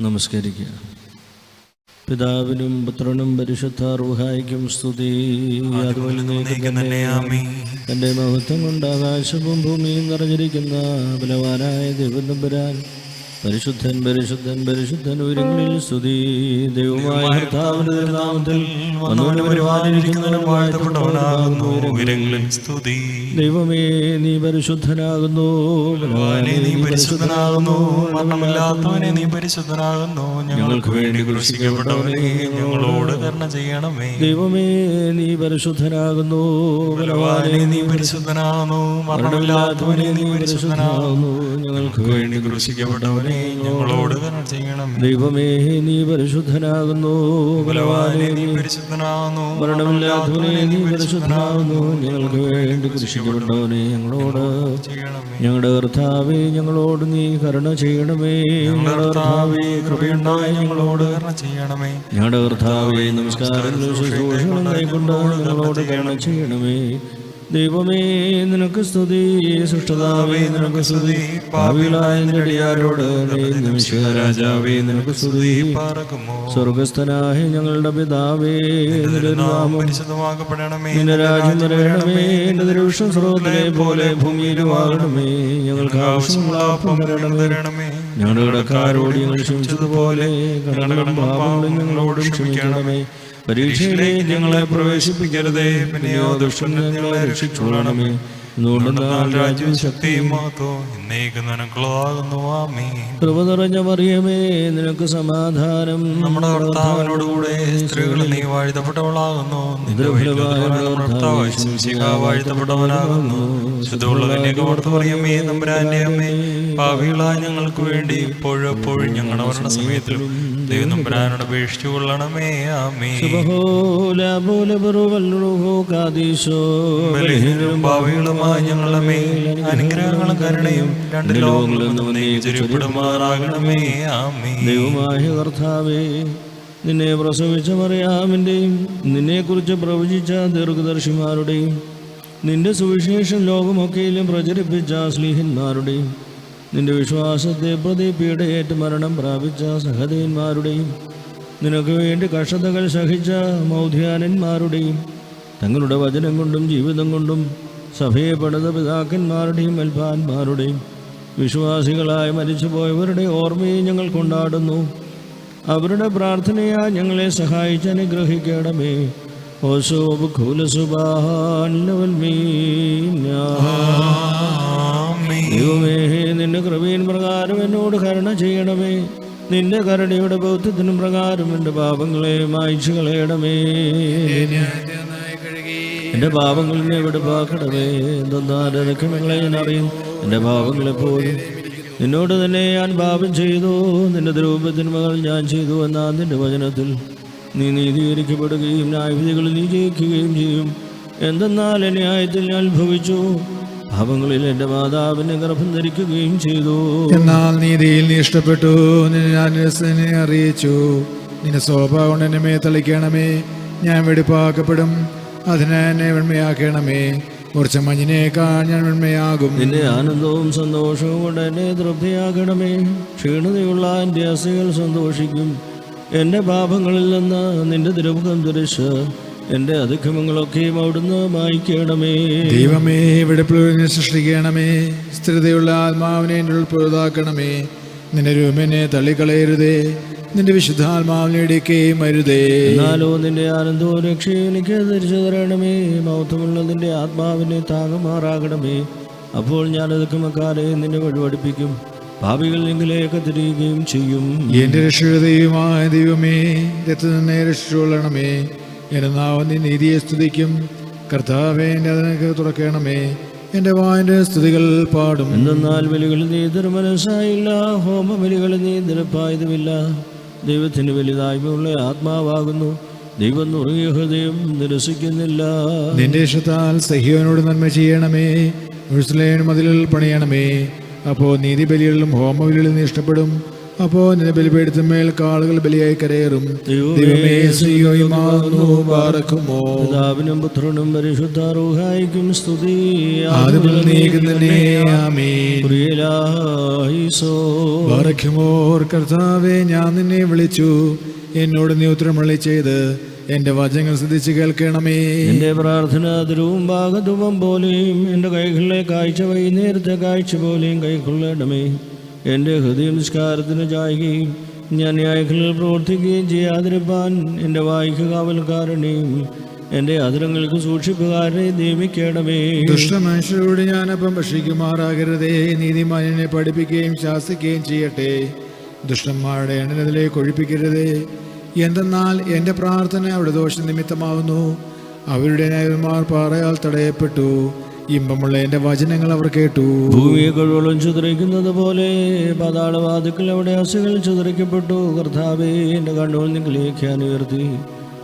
നമസ്കരിക്കുക. പിതാവിനും പുത്രനും പരിശുദ്ധ റൂഹായിക്കും സ്തുതി. അതുപോലെ തൻ്റെ മഹത്വം കൊണ്ട് ആകാശവും ഭൂമിയും നിറഞ്ഞിരിക്കുന്ന ബലവാനായ ദൈവതമ്പുരാൻ പരിശുദ്ധൻ പരിശുദ്ധൻ പരിശുദ്ധൻ ഉയരങ്ങളിൽ സ്തുതി. ദൈവമായ കർത്താവിന്റെ നാമത്തിൽ ദൈവമേ നീ പരിശുദ്ധനാകുന്നു, നീ പരിശുദ്ധനാകുന്നു, മരണമില്ലാത്തവനെ നീ പരിശുദ്ധനാകുന്നു. ഞങ്ങൾക്ക് വേണ്ടി ക്രൂശിക്കപ്പെട്ടവനെ ഞങ്ങളോട് കരുണ ചെയ്യണമേ. ദൈവമേ നീ പരിശുദ്ധനാകുന്നു, നീ പരിശുദ്ധനാകുന്നു, മരണമില്ലാത്തവനെ നീ പരിശുദ്ധനാകുന്നു. ഞങ്ങൾക്ക് വേണ്ടി ക്രൂശിക്കപ്പെട്ടവനെ ഞങ്ങളോട് കരുണ ചെയ്യണം. ദൈവമേ നീ പരിശുദ്ധനാകുന്നു, നീ പരിശുദ്ധനാകുന്നു, മരണമില്ലാത്തവനെ നീ പരിശുദ്ധനാകുന്നു. ഞങ്ങൾക്ക് വേണ്ടി ക്രൂശിക്കപ്പെട്ടവനെ ഞങ്ങളോട് ചെയ്യണമേ. ഞങ്ങളുടെ കർത്താവേ ഞങ്ങളോട് നീ കരുണ ചെയ്യണമേ. ഞങ്ങളുടെ കർത്താവേ കൃപയുണ്ടായി ഞങ്ങളോട് കരുണ ചെയ്യണമേ. ഞങ്ങളുടെ കർത്താവേ നമസ്കാരങ്ങളും ശുശ്രൂഷകളും കൈക്കൊണ്ട് ഞങ്ങളോട് കരുണ ചെയ്യണമേ. ദൈവമേ നിനക്ക് സ്തുതി, സൃഷ്ടതാവേ നിനക്ക് സ്തുതി, പാപികളായ നിന്റെ അടിയാരോട് രാജാവേ നിനക്ക് സ്തുതി. സ്വർഗസ്ഥനായ ഞങ്ങളുടെ പിതാവേ നിന്റെ നാമം പരിശുദ്ധമാക്കപ്പെടണമേ. നിന്റെ രാജ്യം വരണമേ. നിന്റെ തിരുവിഷ്ടം സ്വർഗ്ഗത്തിലെ പോലെ ഭൂമിയിലും ആകണമേ. ഞങ്ങൾക്ക് ആവശ്യമുള്ള അപ്പം തരണമേ. ഞങ്ങളുടെ കടക്കാരോട് ഞങ്ങൾ ക്ഷമിച്ചതുപോലെ കടങ്ങളും പാപങ്ങളും ഞങ്ങളോടും ക്ഷമിക്കണമേ. പരീക്ഷയിലേക്ക് ഞങ്ങളെ പ്രവേശിപ്പിക്കരുതേ, പിന്നെയോ ദുഷ്ടനിൽ ഞങ്ങളെ രക്ഷിച്ചുകൊള്ളണമേ. രാജ്യവും ശക്തിയും കൃപ നിറഞ്ഞ മറിയമേ നിനക്ക് സമാധാനം. നമ്മുടെ കർത്താവിനോടുകൂടെ സ്ത്രീകൾ നീ വാഴ്ത്തപ്പെട്ടവളാകുന്നു. വാഴ്ത്തപ്പെട്ടവനാകുന്നു. ശുദ്ധമുള്ളവനെ നമ്പുരാന്റെ അമ്മേ, പാപികളായ ഞങ്ങൾക്ക് വേണ്ടി ഇപ്പോഴെപ്പോഴും ഞങ്ങളുടെ മരണസമയത്തിലും ദൈവം നമ്പുരാനോട് അപേക്ഷിച്ചു കൊള്ളണമേ. ആമേൻ. പാപികളുമായ ഞങ്ങളുടെ മേൽ അനുഗ്രഹങ്ങളും കരുണയും രണ്ട് ലോകങ്ങളിൽ ചുരുപ്പെടുമാറാകണമേ. ആമേൻ. ദൈവമായ കർത്താവേ നിന്നെ പ്രസവിച്ച മറിയാമിൻ്റെയും നിന്നെക്കുറിച്ച് പ്രവചിച്ച ദീർഘദർശിമാരുടെയും നിന്റെ സുവിശേഷം ലോകമൊക്കെയിലും പ്രചരിപ്പിച്ച സ്ലീഹന്മാരുടെയും നിന്റെ വിശ്വാസത്തെ പ്രതി പീഡയേറ്റ് മരണം പ്രാപിച്ച സഹദേവന്മാരുടെയും നിനക്ക് വേണ്ടി കഷ്ടതകൾ സഹിച്ച മൗധ്യാനന്മാരുടെയും തങ്ങളുടെ വചനം കൊണ്ടും ജീവിതം കൊണ്ടും സഭയെ പണിത പിതാക്കന്മാരുടെയും അൽഫാന്മാരുടെയും വിശ്വാസികളായി മരിച്ചുപോയവരുടെ ഓർമ്മയെ ഞങ്ങൾ കൊണ്ടാടുന്നു. അവരുടെ പ്രാർത്ഥനയാ ഞങ്ങളെ സഹായിച്ച് അനുഗ്രഹിക്കണമേ. ദൈവമേ നിന്റെ കൃപയിൻ പ്രകാരം എന്നോട് കരുണ ചെയ്യണമേ. നിന്റെ കരുണയുടെ ബൗദ്ധത്തിനും പ്രകാരം എൻ്റെ പാപങ്ങളെ മായ്ച്ചു കളയണമേ. എൻ്റെ പാപങ്ങളിനെ വെടിപ്പാക്കണമേ. എന്തെന്നാൽ രക്ഷങ്ങളെ ഞാൻ അറിയും, എൻ്റെ പാപങ്ങളെപ്പോഴും നിന്നോട് തന്നെ ഞാൻ പാപം ചെയ്തു. നിന്റെ ദ്രൗപതിന്മകൾ ഞാൻ ചെയ്തു എന്നാൽ നിന്റെ വചനത്തിൽ നീ നീതീകരിക്കപ്പെടുകയും ന്യായവിധികളിൽ നീ ജയിക്കുകയും ചെയ്യും. എന്തെന്നാൽ ന്യായത്തിൽ ഞാൻ ഉത്ഭവിച്ചു, പാപങ്ങളിൽ എൻ്റെ മാതാവിനെ ഗർഭം ധരിക്കുകയും ചെയ്തു. എന്നാൽ നീതിയിൽ നീ ഇഷ്ടപ്പെട്ടു, നിന്നെ അറിയിച്ചു. നിന്റെ സ്വഭാവം കൊണ്ട് എന്നെ മേ തളിക്കണമേ. ഞാൻ വെടിപ്പാക്കപ്പെടും, അതിനെ എന്നെ വെണ്മയാക്കണമേ. കുറച്ച് മഞ്ഞിനേക്കാൾ ഞാൻ വെണ്മയാകും. നിന്റെ ആനന്ദവും സന്തോഷവും കൊണ്ട് എന്നെ തൃപ്തിയാക്കണമേ. ക്ഷീണതയുള്ള എൻ്റെ അസ്ഥികൾ സന്തോഷിക്കും. എൻ്റെ പാപങ്ങളിൽ നിന്ന് നിന്റെ തിരുമുഖം ധരിച്ച് എൻ്റെ അതിക്രമങ്ങളൊക്കെയും അവിടുന്ന് മായ്ക്കണമേ. ദൈവമേ വെടിപ്പിനെ സൃഷ്ടിക്കണമേ. സ്ഥിരതയുള്ള ആത്മാവിനെ എൻ്റെ ഉൾപ്പെടുതാക്കണമേ. നിന്റെ രൂപനെ തള്ളിക്കളയരുതേ, നിന്റെ വിശുദ്ധാത്മാവിനെ ഇടിക്കുകയും അരുതേ. എന്നാലോ നിന്റെ ആനന്ദവും രക്ഷയും എനിക്ക് തിരിച്ചു തരണമേ. മഹത്വമുള്ള നിന്റെ ആത്മാവിനെ താങ്ങുമാറാകണമേ. അപ്പോൾ ഞാൻ അതിക്രമക്കാരെ നിന്നെ വഴിപഠിപ്പിക്കും, പാപികൾ നിങ്ങളിലേക്ക് തിരിയുകയും ചെയ്യും. എന്റെ രക്ഷകതയുമായ ദൈവമേ, രക്തനെ രക്ഷിച്ചുകൊള്ളണമേ. എന്റെ നാവ് നീ നീതിയെ സ്തുതിക്കും. കർത്താവേ എൻ്റെ അതിനൊക്കെ തുറക്കണമേ. എൻ്റെ വായന്റെ സ്തുതികൾ പാടും. എന്തെന്നാൽ ബലികളിൽ നീ ദുർമനസ്സായില്ല, ഹോമബലികളിൽ നീ നിരപ്പായതുമില്ല. ദൈവത്തിന് വലുതായ്മയുള്ള ആത്മാവാകുന്നു. ദൈവം നുറുങ്ങിയ ഹൃദയം നിരസിക്കുന്നില്ല. നിന്റെ ഇഷ്ടത്താൽ സഹ്യോനോട് നന്മ ചെയ്യണമേ. യെരൂശലേം മതിലുകൾ പണിയണമേ. അപ്പോൾ നീതിബലികളിലും ഹോമബലികളിലും നീ ഇഷ്ടപ്പെടും. അപ്പോൾ നിന്റെ ബലിപീഠത്തിന്മേൽ കാളുകൾ ബലിയായി കരയേറും. ദൈവമേ സിയോയുമാകുന്നു പാർക്കുമോ. പിതാവിനും പുത്രനും പരിശുദ്ധ റൂഹായിക്കും സ്തുതി. ആദിമുതൽ നീക്കുന്നേ ആമേൻ. പാർക്കുമോർ. കർത്താവേ, ഞാൻ നിന്നെ വിളിച്ചു, എന്നോട് നീ ഉത്തരമള്ളി ചെയ്ത് എന്റെ വചനങ്ങൾ ശ്രദ്ധിച്ച് കേൾക്കണമേ. എന്റെ പ്രാർത്ഥന ധ്രുവും ഭാഗധൂപം പോലെയും എന്റെ കൈകളിലെ കാഴ്ച വൈകുന്നേരത്തെ കാഴ്ച പോലെയും കൈക്കൊള്ളണമേ. എൻ്റെ ഹൃദയം നിസ്കാരത്തിന് ചായുകയും ഞാൻ ന്യായങ്ങളിൽ പ്രവർത്തിക്കുകയും ചെയ്യാതിരിപ്പാൻ എൻ്റെ വായിക്ക് കാവൽക്കാരനെയും എൻ്റെ അതിരങ്ങൾക്ക് സൂക്ഷിപ്പുകാരനെ നിയമിക്കണമേ. ദുഷ്ടമനുഷ്യരോട് ഞാനപ്പം ഭക്ഷിക്കുമാറാകരുതേ. നീതിമാനെ പഠിപ്പിക്കുകയും ശാസിക്കുകയും ചെയ്യട്ടെ. ദുഷ്ടന്മാരുടെ എണ്ണത്തിലേക്ക് ഒഴിപ്പിക്കരുതേ. എന്തെന്നാൽ എൻ്റെ പ്രാർത്ഥന അവിടെ ദോഷനിമിത്തമാവുന്നു. അവരുടെ ന്യായന്മാർ പാറയാൽ തടയപ്പെട്ടു. ഇമ്പമുള്ള എൻ്റെ വചനങ്ങൾ അവർ കേട്ടു. ഭൂമിയെ കഴിവോളം ചിതറിക്കുന്നത് പോലെ പാതാളവാതിക്കൽ അവിടെ അസുകൾ ചിതറിക്കപ്പെട്ടു. കർത്താവേ, എൻ്റെ കണ്ണുകൾ നിങ്ങളിലേക്ക് ഉയർത്തി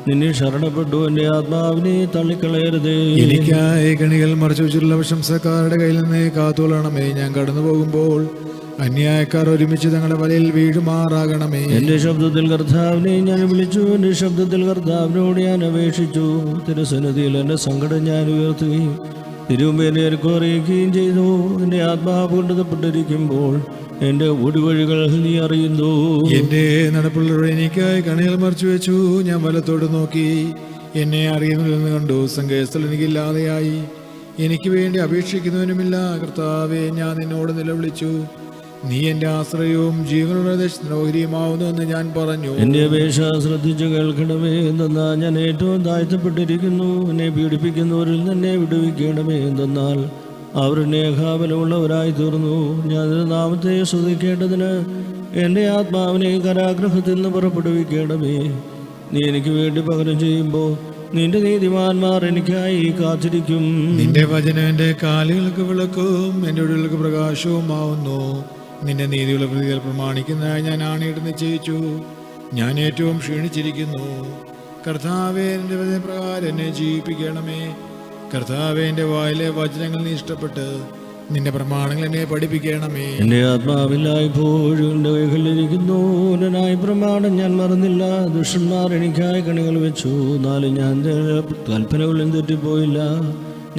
നിന്നെ ശരണപ്പെട്ടു. എൻ്റെ ആത്മാവിനെ തള്ളിക്കളയരുതേ. എനിക്കായി കണികൾ മറച്ചു വെച്ചിട്ടുള്ള പ്രശംസക്കാരുടെ കയ്യിൽ നിന്ന് കാത്തോളണമേ. ഞാൻ കടന്നു പോകുമ്പോൾ അന്യായക്കാർ ഒരുമിച്ച് തങ്ങളുടെ വലയിൽ വീഴുമാറാകണമേ. എന്റെ ശബ്ദത്തിൽ കർത്താവിനെ ഞാൻ വിളിച്ചു. എന്റെ ശബ്ദത്തിൽ കർത്താവിനോട് ഞാൻ അപേക്ഷിച്ചു. തിരുസന്നിധിയിൽ എന്റെ സങ്കടം ഞാൻ ഉയർത്തുകയും തിരുമുമ്പേനെ അറിയിക്കുകയും ചെയ്തു. എന്റെ ആത്മാവ് കൊണ്ടുതപ്പെട്ടിരിക്കുമ്പോൾ എന്റെ ഒടുവഴികൾ നീ അറിയുന്നു. എന്റെ നടപ്പുള്ളവരുടെ എനിക്കായി കണികൾ മറച്ചു വെച്ചു. ഞാൻ വലത്തോട് നോക്കി, എന്നെ അറിയുന്നതിൽ കണ്ടു. സങ്കേതസ്ഥൽ എനിക്കില്ലാതെയായി. എനിക്ക് വേണ്ടി അപേക്ഷിക്കുന്നവനുമില്ല. കർത്താവേ, ഞാൻ നിന്നോട് നിലവിളിച്ചു. നീ എന്റെ ആശ്രയവും ജീവനുള്ള ദേശത്തിനോഹരിയുമാവുന്നു എന്ന് ഞാൻ പറഞ്ഞു. എന്റെ അപേക്ഷ ശ്രദ്ധിച്ചു കേൾക്കണമേ. എന്തെന്നാൽ ഞാൻ ഏറ്റവും താഴ്ത്തപ്പെട്ടിരിക്കുന്നു. എന്നെ പീഡിപ്പിക്കുന്നവരിൽ തന്നെ വിടുവിക്കണമേ. എന്തെന്നാൽ അവർ എന്നെ കാവലമുള്ളവരായി തീർന്നു. ഞാൻ നാമത്തെ സ്തുതിക്കേണ്ടതിന് എൻ്റെ ആത്മാവിനെ കാരാഗൃഹത്തിൽ നിന്ന് പുറപ്പെടുവിക്കണമേ. നീ എനിക്ക് വേണ്ടി പകരം ചെയ്യുമ്പോൾ നിന്റെ നീതിമാന്മാർ എനിക്കായി കാത്തിരിക്കും. നിന്റെ വചനം എൻ്റെ കാലുകൾക്ക് വിളക്കും എൻ്റെ ഉള്ളിലേക്ക് പ്രകാശവുമാവുന്നു. നിന്റെ നീതിയുള്ള പ്രതികൾ പ്രമാണിക്കുന്നതായി ഞാൻ ആണയിട്ട് നിശ്ചയിച്ചു. ഞാൻ ഏറ്റവും ക്ഷീണിച്ചിരിക്കുന്നു. കർത്താവേ, എൻ്റെ പ്രകാരം എന്നെ ജീവിപ്പിക്കണമേ. കർത്താവേ, എൻ്റെ വായിലെ വചനങ്ങൾ നീ ഇഷ്ടപ്പെട്ട് നിന്റെ പ്രമാണങ്ങൾ എന്നെ പഠിപ്പിക്കണമേ. എൻ്റെ ആത്മാവില്ലായ്പോഴും എൻ്റെ കൈകളിലിരിക്കുന്നു. എൻ്റെ പ്രമാണം ഞാൻ മറന്നില്ല. ദുഷ്ടന്മാർ എനിക്കായി കണികൾ വെച്ചു. എന്നാലും ഞാൻ കൽപ്പനകളിൽ തെറ്റിപ്പോയില്ല.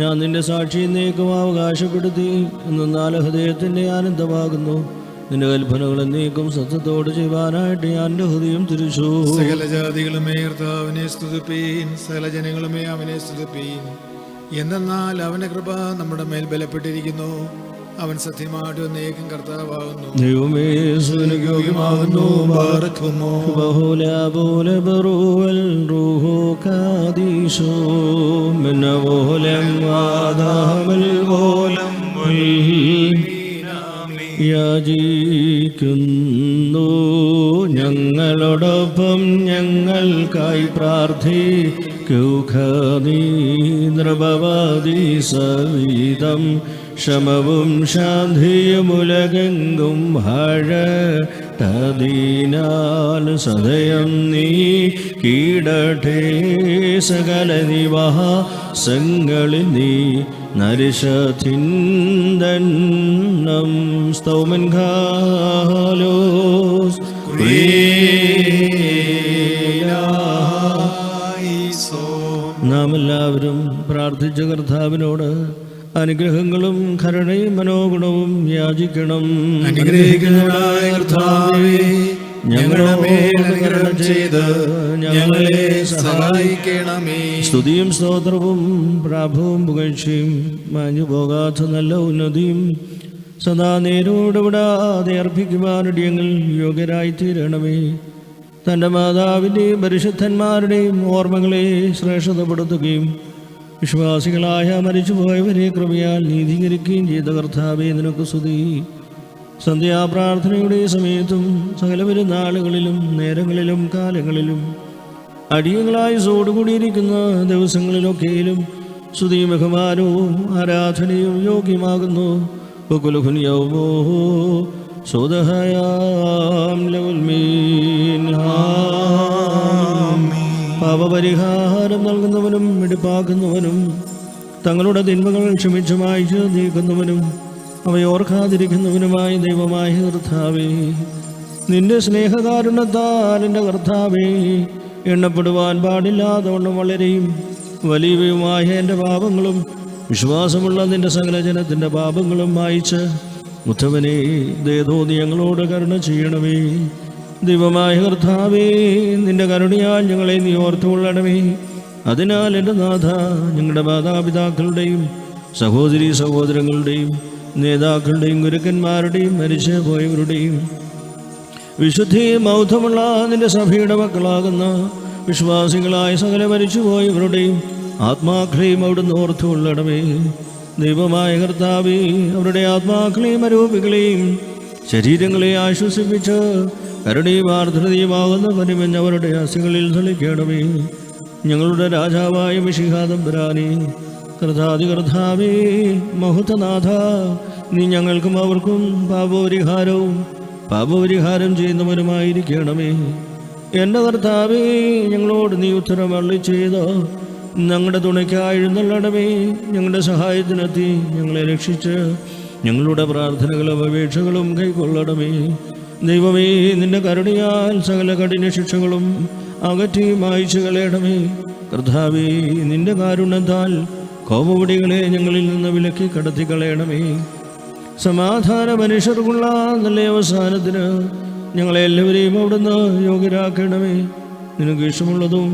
ഞാൻ നിന്റെ സാക്ഷി നീക്കം അവകാശപ്പെടുത്തി. എന്നാൽ ഹൃദയത്തിൻ്റെ ആനന്ദമാകുന്നു. നിന്റെ കൽപ്പനകൾ നീക്കും സത്യത്തോട് ചെയ്യുവാനായിട്ട് ഞാൻ എൻ്റെ ഹൃദയം തിരിച്ചു. സകല ജാതികളുമേ കർത്താവിനെ സ്തുതിപ്പീൻ. സകല ജനങ്ങളുമേ അവനെ സ്തുതിപ്പീൻ. എന്തെന്നാൽ അവന്റെ കൃപ നമ്മുടെ മേൽ ബലപ്പെട്ടിരിക്കുന്നു. അവൻ സത്യമായിട്ട് എന്നേക്കും കർത്താവാകുന്നു. ദൈവമേ, സുനയോഗ്യമാകുന്നു. ബാറക്കുമോ. ബഹുല പോലെ ബറുവൽ റൂഹോ കാദീശോ മിനവോലം വാദാമൽ വോലം യാചിക്കുന്നു. ഞങ്ങളോടൊപ്പം ഞങ്ങൾക്കായി പ്രാർത്ഥിക്കുക. നൃപവാദി സവിധം ക്ഷമവും ശാന്തിയുമുലകെങ്കും ഹഴതീനാൽ സദയം നീ കീടട്ടെ. സകല നിവാസങ്ങളിൽ നീ നരിശത്തിന്ദന്നം സ്തൗമൻ ഖാലോസ്. നാം എല്ലാവരും പ്രാർത്ഥിച്ച കർത്താവിനോട് അനുഗ്രഹങ്ങളും കരുണയും മനോഗുണവും യാചിക്കണം. അനുഗ്രഹിക്കുന്നവനായ കർത്താവേ, ഞങ്ങളുടെ മേൽ അനുഗ്രഹം ചെയ്ത് ഞങ്ങളെ സഹായിക്കണമേ. സ്തുതിയും സ്തോത്രവും പ്രാഭവും പുകഴ്ചയും മാഞ്ഞു പോകാത്ത നല്ല ഉന്നതിയും സദാ നേരോടുവിടാതെ അർപ്പിക്കുവാനടിയങ്ങൾ യോഗ്യരായി തീരണമേ. തൻ്റെ മാതാവിൻ്റെയും പരിശുദ്ധന്മാരുടെയും ഓർമ്മകളെ ശ്രേഷ്ഠതപ്പെടുത്തുകയും വിശ്വാസികളായ മരിച്ചുപോയവരെ കൃപയാൽ നീതീകരിക്കുകയും ചെയ്ത കർത്താവേ, നിനക്ക് സ്തുതി. സന്ധ്യാപ്രാർത്ഥനയുടെ സമയത്തും സകല പെരുന്നാളുകളിലും നേരങ്ങളിലും കാലങ്ങളിലും അടിയങ്ങളായി സോടുകൂടിയിരിക്കുന്ന ദിവസങ്ങളിലൊക്കെയിലും സ്തുതിയും ബഹുമാനവും ആരാധനയും യോഗ്യമാകുന്നു. ബകുലുഹുനിയൗമോ സ്വദഹയാം ലൗൽമീൻ. പാപപരിഹാരം നൽകുന്നവനും വെടിപ്പാക്കുന്നവനും തങ്ങളുടെ തിന്മകൾ ക്ഷമിച്ചു മായ്ച്ചു നീക്കുന്നവനും അവയോർക്കാതിരിക്കുന്നവനുമായ ദൈവമായ കർത്താവേ, നിന്റെ സ്നേഹകാരുണ്യത്താൽ എൻ്റെ കർത്താവേ, എണ്ണപ്പെടുവാൻ പാടില്ലാത്തവണ്ണം വളരെയും വലിയവയുമായ എൻ്റെ പാപങ്ങളും വിശ്വാസമുള്ള നിന്റെ സകല ജനത്തിൻ്റെ പാപങ്ങളും മായിച്ച് ഉത്തമനെ ദയതോന്നി ഞങ്ങളോട് കരുണ ചെയ്യണമേ. ദൈവമായ കർത്താവേ, നിന്റെ കരുണയാൽ ഞങ്ങളെ നീ ഓർത്തുകൊള്ളണമേ. അതിനാൽ എൻ്റെ നാഥ, ഞങ്ങളുടെ മാതാപിതാക്കളുടെയും സഹോദരീ സഹോദരങ്ങളുടെയും നേതാക്കളുടെയും ഗുരുക്കന്മാരുടെയും മരിച്ചു പോയവരുടെയും വിശുദ്ധിയും മൗഢ്യമുള്ള നിന്റെ സഭയുടെ മക്കളാകുന്ന വിശ്വാസികളായ സകല മരിച്ചുപോയവരുടെയും ആത്മാക്കളെയും അവിടുന്ന് ഓർത്തുകൊള്ളണമേ. ദൈവമായ കർത്താവേ, അവരുടെ ആത്മാക്കളെയും അരൂപികളെയും ശരീരങ്ങളെ ആശ്വസിപ്പിച്ച് കരുണയും ആർദ്രതയുമാകുന്ന പരിമഞ്ഞ് അവരുടെ അസ്ഥികളിൽ തളിക്കണമേ. ഞങ്ങളുടെ രാജാവായ മിശിഹാ തമ്പുരാനേ, കർത്താവേ, മഹത്വനാഥ, നീ ഞങ്ങൾക്കും അവർക്കും പാപപരിഹാരം ചെയ്യുന്നവരുമായിരിക്കണമേ. എൻ്റെ കർത്താവേ, ഞങ്ങളോട് നീ ഉത്തരം അരുളി ചെയ്ത് ഞങ്ങളുടെ തുണയ്ക്കായി എഴുന്നള്ളണമേ. ഞങ്ങളുടെ സഹായത്തിനെത്തി ഞങ്ങളെ രക്ഷിച്ച് ഞങ്ങളുടെ പ്രാർത്ഥനകളും അപേക്ഷകളും കൈക്കൊള്ളണമേ. ദൈവമേ, നിന്റെ കരുണയാൽ സകല കഠിന ശിക്ഷകളും അകറ്റി മായ്ച്ചു കളയണമേ. കർത്താവേ, നിന്റെ കാരുണ്യത്താൽ കോപവടികളെ ഞങ്ങളിൽ നിന്ന് വിലക്കി കടത്തി കളയണമേ. സമാധാന മനുഷ്യർക്കുള്ള നല്ല അവസാനത്തിന് ഞങ്ങളെല്ലാവരെയും അവിടുന്ന് യോഗ്യരാക്കണമേ. നിനക്ക് ഇഷ്ടമുള്ളതും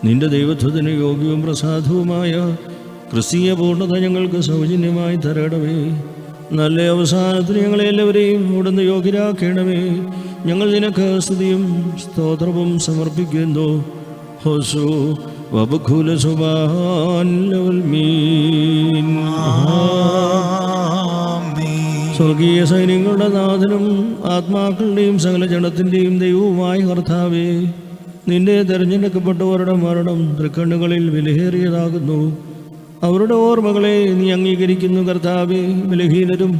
നിന്റെ ദൈവത്വത്തിന് യോഗ്യവും പ്രസാദവുമായ ക്രിസ്തീയ പൂർണ്ണത ഞങ്ങൾക്ക് സൗജന്യമായി തരണമേ. നല്ല അവസാനത്തിന് ഞങ്ങളെല്ലാവരെയും അവിടുന്ന് യോഗ്യരാക്കണമേ. ഞങ്ങൾ നിനക്ക് സ്തുതിയും സ്തോത്രവും സമർപ്പിക്കുന്നു. ഹോസു വബഖുല സുബ്ഹാൻ ലവൽമീൻ. സ്വർഗീയ സൈന്യങ്ങളുടെ നാഥനും ആത്മാക്കളുടെയും സകല ജനത്തിൻ്റെയും ദൈവവുമായ കർത്താവേ, നിന്റെ തെരഞ്ഞെടുക്കപ്പെട്ടവരുടെ മരണം തൃക്കണ്ണുകളിൽ വിലയേറിയതാകുന്നു. അവരുടെ ഓർമ്മകളെ നീ അംഗീകരിക്കുന്നു. കർത്താവേ, ബലഹീനരും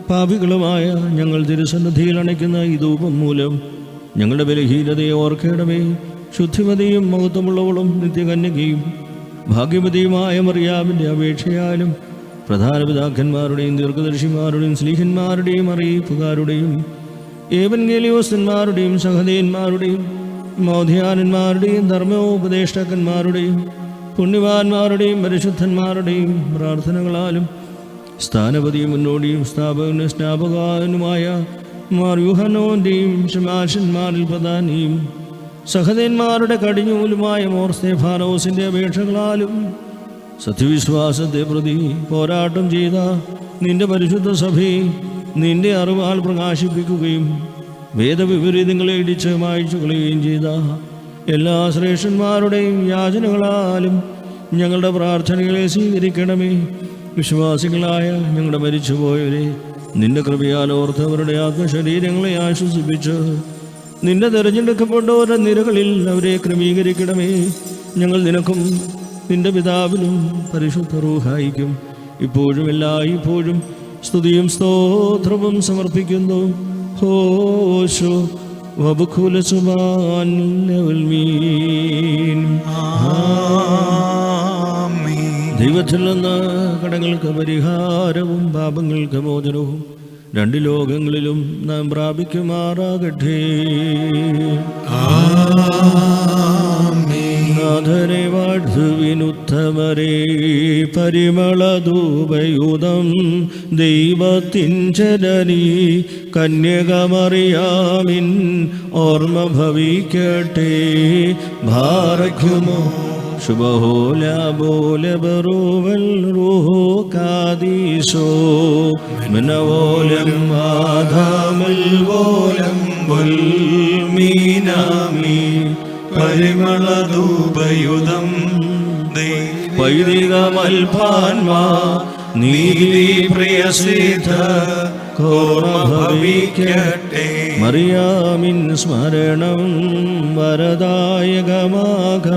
പാപികളുമായ ഞങ്ങൾ തിരുസന്നിധിയിൽ അണയ്ക്കുന്ന ഈ ധൂപം മൂലം ഞങ്ങളുടെ ബലഹീനതയെ ഓർക്കണമേ. ശുദ്ധിമതിയും മഹത്വമുള്ളവളും നിത്യകന്യകയും ഭാഗ്യവതിയുമായ മറിയാമിൻ്റെ അപേക്ഷയാലും പ്രധാന പിതാക്കന്മാരുടെയും ദീർഘദർശിമാരുടെയും സ്ലീഹന്മാരുടെയും അറിയിപ്പുകാരുടെയും ഏവൻഗേലിയോസ്തന്മാരുടെയും സഹദേന്മാരുടെയും മൗധ്യാനന്മാരുടെയും ധർമ്മോപദേഷ്ടാക്കന്മാരുടെയും പുണ്യവാന്മാരുടെയും പരിശുദ്ധന്മാരുടെയും പ്രാർത്ഥനകളാലും സ്ഥാനപതിയും മുന്നോടിയും സ്നാപകനുമായ മാർ യൂഹന്നോന്റെയും ശമാശന്മാരിൽ പ്രധാനിയും സഹദേന്മാരുടെ കടിഞ്ഞൂലുമായ മോർ സ്തെഫാനോസിന്റെ അപേക്ഷകളാലും സത്യവിശ്വാസത്തെ പ്രതി പോരാട്ടം ചെയ്ത നിന്റെ പരിശുദ്ധ സഭയെ നിന്റെ അറിവാൽ പ്രകാശിപ്പിക്കുകയും വേദവിപരീതങ്ങളെ ഇടിച്ച് മായ്ച്ചു കളയുകയും ചെയ്ത എല്ലാ ശ്രേഷ്ഠന്മാരുടെയും യാചനകളാലും ഞങ്ങളുടെ പ്രാർത്ഥനകളെ സ്വീകരിക്കണമേ. വിശ്വാസികളായ ഞങ്ങളുടെ മരിച്ചുപോയവരെ നിന്റെ കൃപയാൽ ഓർത്തവരുടെ ആത്മശരീരങ്ങളെ ആശ്വസിപ്പിച്ച് നിന്റെ തിരഞ്ഞെടുക്കപ്പെട്ടവരുടെ നിരകളിൽ അവരെ ക്രമീകരിക്കണമേ. ഞങ്ങൾ നിനക്കും നിന്റെ പിതാവിനും പരിശുദ്ധ റൂഹായിക്കും ഇപ്പോഴും എല്ലായ്പ്പോഴും സ്തുതിയും സ്തോത്രവും സമർപ്പിക്കുന്നു. ഹോശോ വബഖുല സുബ്ഹാൻ ലവൽമീൻ. ദൈവത്തിൽ നിന്ന് കടങ്ങൾക്ക് പരിഹാരവും പാപങ്ങൾക്ക് മോചനവും രണ്ട് ലോകങ്ങളിലും നാം പ്രാപിക്കുമാറാകട്ടെ. നാഥനെ വാഴ്ത്തുവിനുത്തമരേ, പരിമളധൂപയുധം ദൈവത്തിൻ ജനനി കന്യകമറിയാമിൻ ഓർമ്മ ഭവിക്കട്ടെ. ഭാരക്കുമോ ശുഭഹോല ബോല ബറൂവൽ റൂഹോ കാദീസോ മനവോലം ആധാമൽ വോലം വൽ മീനാമി പരിമളധൂപയുധം പൈതികമൽപാൻമാ നീതി പ്രിയസിദ്ധ ഓർമ്മ ഭവിക്കട്ടെ. മറിയാമിൻ സ്മരണം വരദായകമാക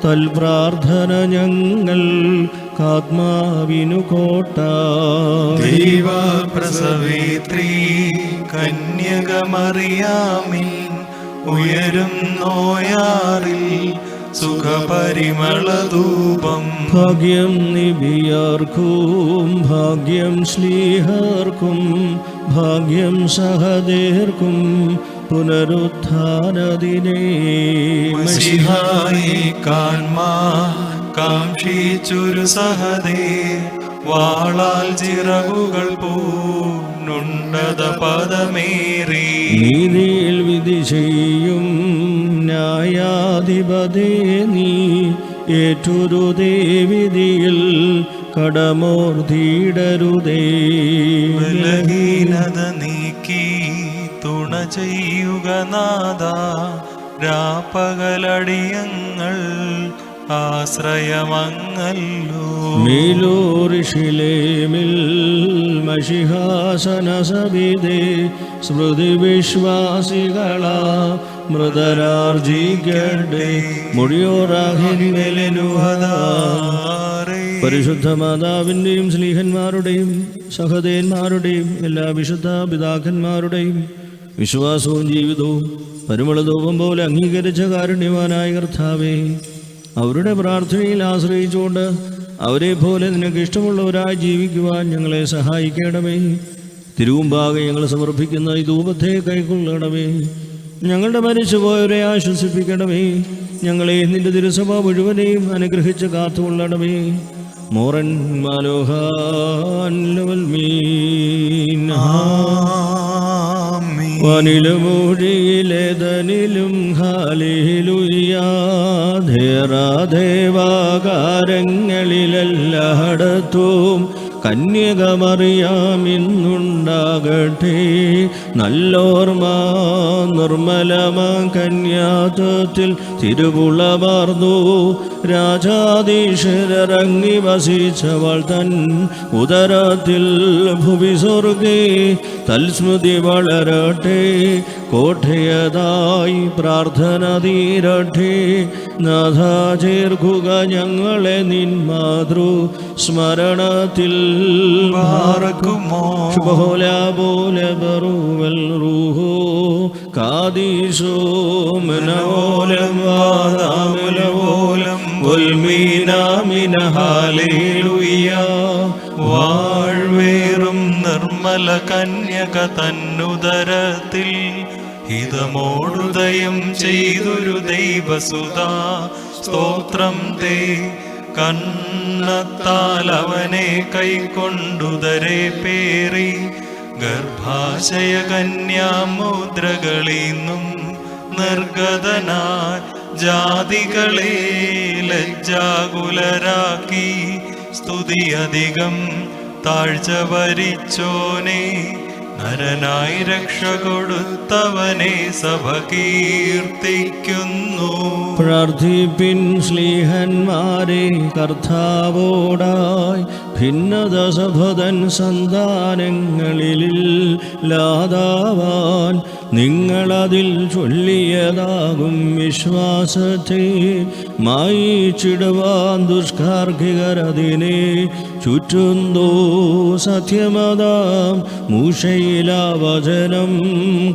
തൽപ്രാർത്ഥന ഞങ്ങൾ കാത്മാവിനു കോട്ട. ദൈവപ്രസവേത്രീ കന്യകമറിയാമിൻ ഉയരും നോയാറിൽ സുഖപരിമളധൂപം. ഭാഗ്യം നിബിയാർക്കും ഭാഗ്യം ശ്ലീഹർക്കും ഭാഗ്യം സഹദേർക്കും പുനരുത്ഥാനദിനേ. മശിഹായെ കാൺമാൻ കാക്ഷിച്ചൊരു സഹദേ, വാളാൽ ചിറകുകൾ പൂന്നുണ്ടത പദമേറി. നീതിയിൽ വിധി ചെയ്യും ന്യായാധിപതേ, നീ ഏറ്റുരുതേ വിധിയിൽ കടമോർത്തിയിടരുതേ. ബലഹീനത നീക്കി തുണ ചെയ്യുക നാഥ, രാപ്പകലടിയങ്ങൾ ആശ്രയമങ്ങല്ലോ. മേലോറിഷിലേമിൽ മഷിഹാസന സവിതേ, സ്മൃതി വിശ്വാസികളാ മൃതരാർജിക്കട്ടെ. പരിശുദ്ധ മാതാവിൻ്റെയും സ്ലീഹന്മാരുടെയും സഹദേന്മാരുടെയും എല്ലാ വിശുദ്ധ പിതാക്കന്മാരുടെയും വിശ്വാസവും ജീവിതവും പരിമളധൂപം പോലെ അംഗീകരിച്ച കാരുണ്യവാനായ കർത്താവേ, അവരുടെ പ്രാർത്ഥനയിൽ ആശ്രയിച്ചുകൊണ്ട് അവരെ പോലെ നിനക്ക് ഇഷ്ടമുള്ളവരായി ജീവിക്കുവാൻ ഞങ്ങളെ സഹായിക്കണമേ. തിരുവുമ്പാകെ ഞങ്ങൾ സമർപ്പിക്കുന്ന ഈ ധൂപത്തെ കൈക്കൊള്ളണമേ. ഞങ്ങളുടെ മരിച്ചുപോയവരെ ആശ്വസിപ്പിക്കണമേ. ഞങ്ങളെ നിന്റെ തിരുസഭ മുഴുവനെയും അനുഗ്രഹിച്ച് കാത്തുകൊള്ളണമേ. മോറൻ മാലോഹാൻ ലവൽമീൻ. വാനിലും ഊഴിയിലേതനിലും ഹാലേലുയ്യാ. ദേവാകാരങ്ങളിലെല്ലായിടത്തും കന്യകമറിയാമിന്നുണ്ടാകട്ടെ. നല്ലോർമ്മ നിർമ്മലമാ കന്യാത്വത്തിൽ തിരുവുളമാർന്നു. രാജാധീശരങ്ങി വസിച്ചവൾ തൻ ഉദരത്തിൽ ഭുവി സ്വർഗേ തൽസ്മൃതി വളരട്ടെ. കോട്ടയതായി പ്രാർത്ഥന തീരട്ടെ. നാഥ ചേർക്കുക ഞങ്ങളെ നിൻ മാതൃ സ്മരണത്തിൽ. വാഴ്വേറും നിർമ്മല കന്യക തന്നുദരത്തിൽ ഹിതമോടുദയം ചെയ്തൊരു ദൈവസുതാ സ്തോത്രം തേ. കണ്ണത്താൽ അവനെ കൈക്കൊണ്ടുദരെ പേറി ഗർഭാശയ കന്യാമുദ്രകളീന്നും നിർഗതനായി ജാതികളെ ലജ്ജാകുലരാക്കി. സ്തുതി അധികം താഴ്ച വരിച്ചോനെ, നരനായി രക്ഷ കൊടുത്തവനെ സഭ കീർത്തിക്കുന്നു. പ്രാർത്ഥിപ്പിൻ ശ്ലീഹന്മാരെ കർത്താവോടായി. ഭിന്നത സഭതൻ സന്താനങ്ങളിൽ ലാതാവാൻ നിങ്ങളതിൽ ചൊല്ലിയതാകും വിശ്വാസത്തെ മായിച്ചിടുവാൻ ദുഷ്കാർഹികരതിനെ ചുറ്റുന്തോ. സത്യമതാം മൂഷയിലാ വചനം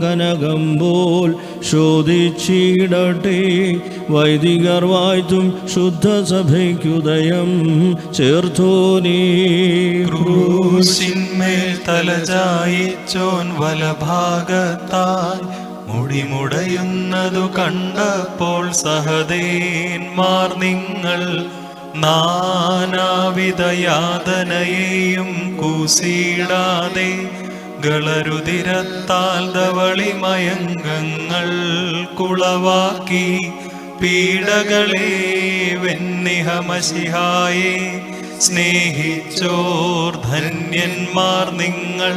കനകം പോൽ ശോധിച്ചിടട്ടെ. വൈദികർ വാഴ്ത്തും ശുദ്ധ സഭയ്ക്കുദയം ചേർത്തോനീ. ക്രൂശിന്മേൽ തലചായിച്ചോൻ വലഭാഗത്തായി മുടിമുടയുന്നതു കണ്ടപ്പോൾ സഹദേന്മാർ നിങ്ങൾ നാനാവിധ യാതനയെയും കൂസിടാതെ ഗളരുതിരത്താൽ ധവളിമയങ്കങ്ങൾ കുളവാക്കി. പീഡകളെ വെന്നിഹമശിഹായെ സ്നേഹിച്ചോർ ധന്യന്മാർ നിങ്ങൾ.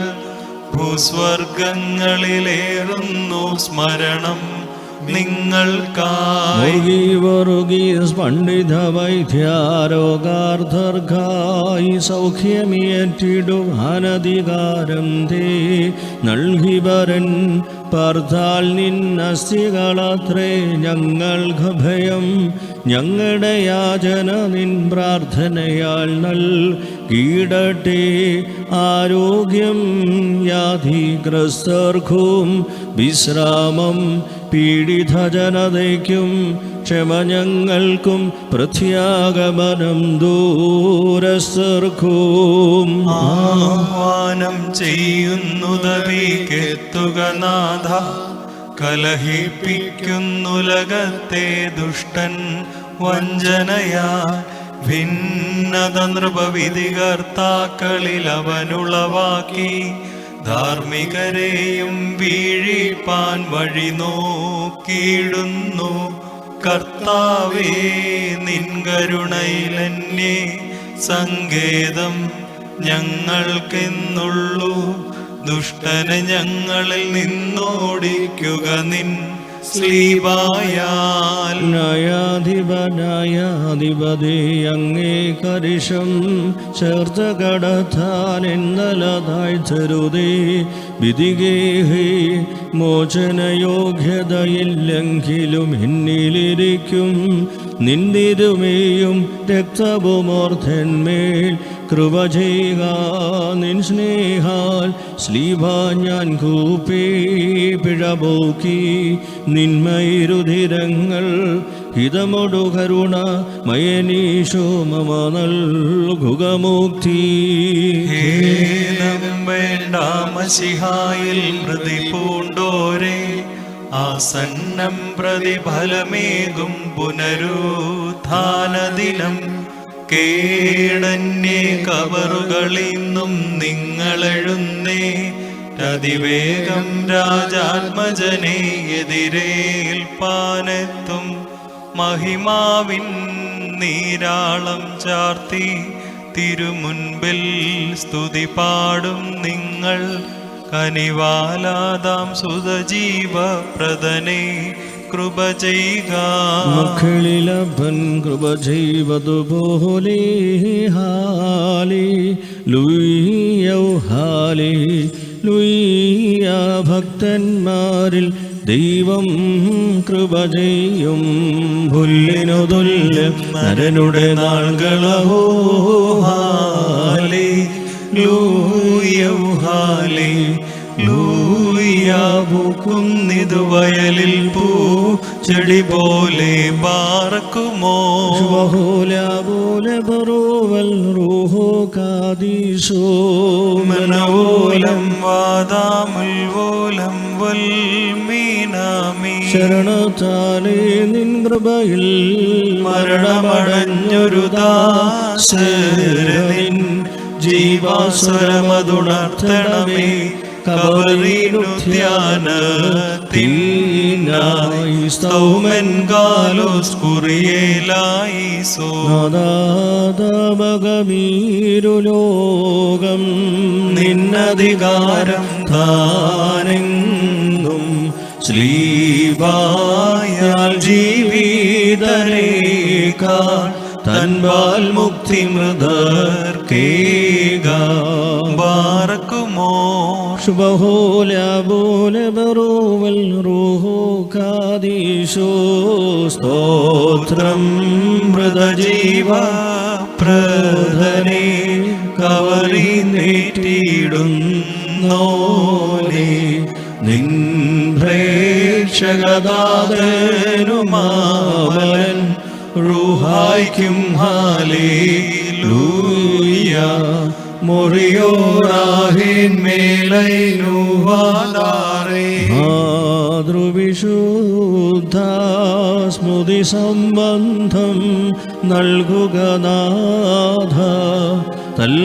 ഭൂസ്വർഗങ്ങളിലേറുന്നു സ്മരണം നിങ്ങൾക്കായി. പണ്ഡിത വൈദ്യാരോഗാർത്ഥർക്കായി സൗഖ്യമിയറ്റിടുവാനധികാരം തേ നൽകിവരൻ. പാർത്താൽ നിന്നസ്തികളത്രേ ഞങ്ങൾക്ക് ഭയം. ഞങ്ങളുടെ യാചന നിൻ പ്രാർത്ഥനയാൽ നൽകിയിടട്ടെ. ആരോഗ്യം വ്യാധിഗ്രസ്തർക്കും വിശ്രാമം പീഡിത ജനതയ്ക്കും ക്ഷമ ഞങ്ങൾക്കും പ്രത്യാഗമനം ദൂരസ്ഥർക്കും. ആഹ്വാനം ചെയ്യുന്നുദവിക്കെത്തുക നാഥ, കലഹിപ്പിക്കുന്നുലകത്തെ ദുഷ്ടൻ വഞ്ചനയാ. ഭിന്നത നൃപവിധികർത്താക്കളിൽ അവനുളവാക്കി, ധാർമ്മികരെയും വീഴിപ്പാൻ വഴി നോക്കിയിടുന്നു. കർത്താവേ, നിൻ കരുണയിലെന്നെ സങ്കേതം ഞങ്ങൾക്കെന്നുള്ളൂ. ദുഷ്ടനെ ഞങ്ങളിൽ നിന്നോടിക്കുക നിൻ സ്ലീബായാൽ. ന്യായാധിപതി അങ്ങേ കരിശം ചേർത്ത കടത്താൻ എന്നലതായി തരുതേ. വിധികേഹി മോചനയോഗ്യതയില്ലെങ്കിലും എന്നിലിരിക്കും നിന്ദിരുമേയും രക്തവുമോർദ്ധന്മേൽ കൃപ ചെയ്യുക. നിൻ സ്നേഹാൽ സ്ലീബ ഞാൻ കൂപ്പി പിഴപോക്കി. നിന്മയിരുധിരങ്ങൾ ഹിതമൊടു കരുണ മയനീശോ മമ നൽകുകമുക്തി. മശിഹായിൽ മൃതി പൂണ്ടോരെ ആസന്നം പ്രതിഫലമേകും പുനരുത്ഥാനദിനം. കേടന്യേ കവറുകളിന്നും നിങ്ങളെഴുന്നേ. അതിവേഗം രാജാത്മജനെ എതിരേൽപ്പാനെത്തും. മഹിമാവിൻ നീരാളം ചാർത്തി തിരുമുൻപിൽ സ്തുതി പാടും നിങ്ങൾ. കനിവാലാദാം സുതജീവപ്രദനെ കൃപ ചെയ്യുക. മക്കളിലഭൻ കൃപ ചെയ്വതുപോലെ ഹാലി ലൂയ്യ ഹാലി ലൂയ്യ. ഭക്തന്മാരിൽ ദൈവം കൃപ ചെയ്യും. പുല്ലിനു തുല്യം നരനുടെ നാൾകളഹോ ഹാലി ലൂയ്യ ഹാലി ലൂയ്യ. പൂക്കുന്നിതു വയലിൽ പൂ ചെടി പോലെ പാർക്കുമോ. പോലെ ബറോവൽ റൂഹോ കാദീശോ. മനവോലം വാദാമുൽവോലം വൽമീനാമി. ശരണത്താലേ നിൻ കൃപയിൽ മരണമടഞ്ഞൊരു ദാസരിൻ ജീവാസുരമതുണർത്തണമേ. കബറിനുദ്യാനത്തിനായി സ്തൗമൻ ഗാലോസ് കുറിയേലായിസോ. നാദാതമകമീരുലോകം നിന്നധികാരം താനെങ്ങും. ശ്ലീബായാൽ ജീവിതരേക്കാൾ തൻപാൽ മുക്തി മൃതർക്കേക. ബാറക്കുമോ ശുഭഹോലെ ബറോവൽ റൂഹോ കാദീശോ. സ്തോത്രം മൃതജീവ പ്രധനെ കവറി നേറ്റിടുന്നോനെ. നിൻ പ്രേക്ഷകദാതനുമാവൻ റൂഹായ്ക്കും ഹാലേലൂയ. മുറിയോറാഹിന്മേലൈനുവാദാരേ. മാതൃവിശുദ്ധ സ്മൃതി സംബന്ധം നൽകുക നാഥ. തൽ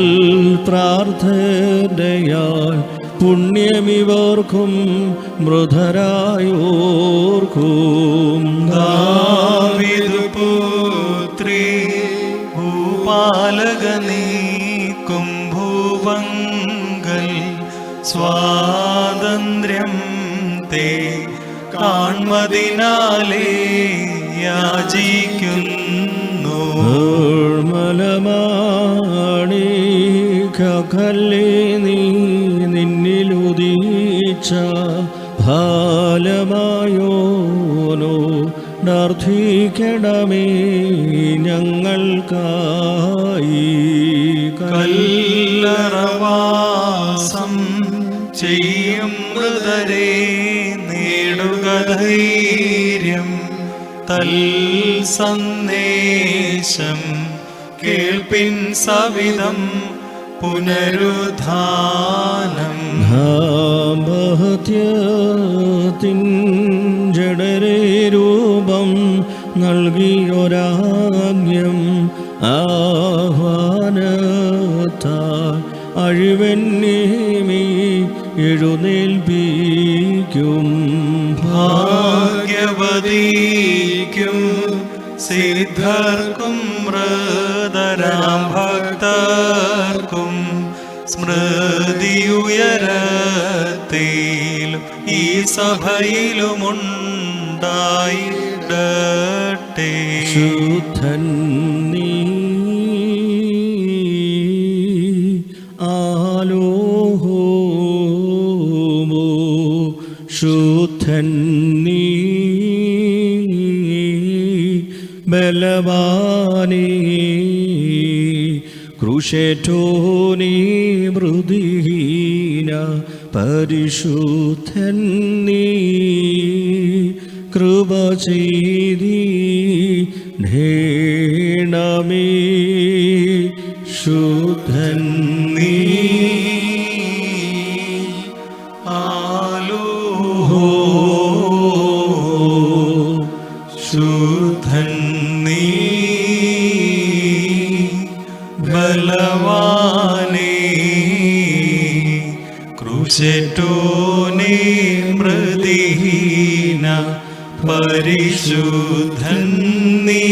പ്രാർത്ഥനയാൽ പുണ്യമിവർക്കും മൃതരായോർക്കും. ദാവീദ് പുത്രി ഭൂപാലക നീക്കും ഭൂവങ്കൽ സ്വാതന്ത്ര്യം തേ കാൺമതിനാലേ യാചിക്കുന്നു. നിർമ്മലമാണിക്കല്ലേ നീ നിന്നിലുദീച്ച ഫലമായോനോ പ്രാർത്ഥിക്കണമേ ഞങ്ങൾക്കായി. കല്ലറവാസം ചെയ്യും മൃതരെ നേടുക ധൈര്യം. നൽ സന്ദേശം കേൾപ്പിൻ സവിധം പുനരുദ്ധാനം. ദാമ്പത്യത്തിൻ ജഡരേ രൂപം നൽകിയൊരാജ്ഞം ആഹ്വാനത്താൽ അഴിവെന്നേമി എഴുന്നേൽപ്പിക്കും. ഭാഗ്യവതിക്കും സിദ്ധർക്കും മൃതരാം ഭക്തർക്കും സ്മൃതിയുയരത്തിലും ഈ സഭയിലുമുണ്ടായിടട്ടെ. ശുദ്ധൻ നീ ആലോഹോമോ, ശുദ്ധൻ നീ ബലവാനീ, ക്രൂശേറ്റോനീ മൃദുഹീന, പരിശുദ്ധൻ നീ കൃപ ചെയ്തിടേണമേ. ശുദ്ധൻ നീ ആലോഹോ, ശുദ്ധൻ നീ ബലവാനേ, ക്രൂശേറ്റോനേ മൃദുഹീന, പരിശുദ്ധൻ നീ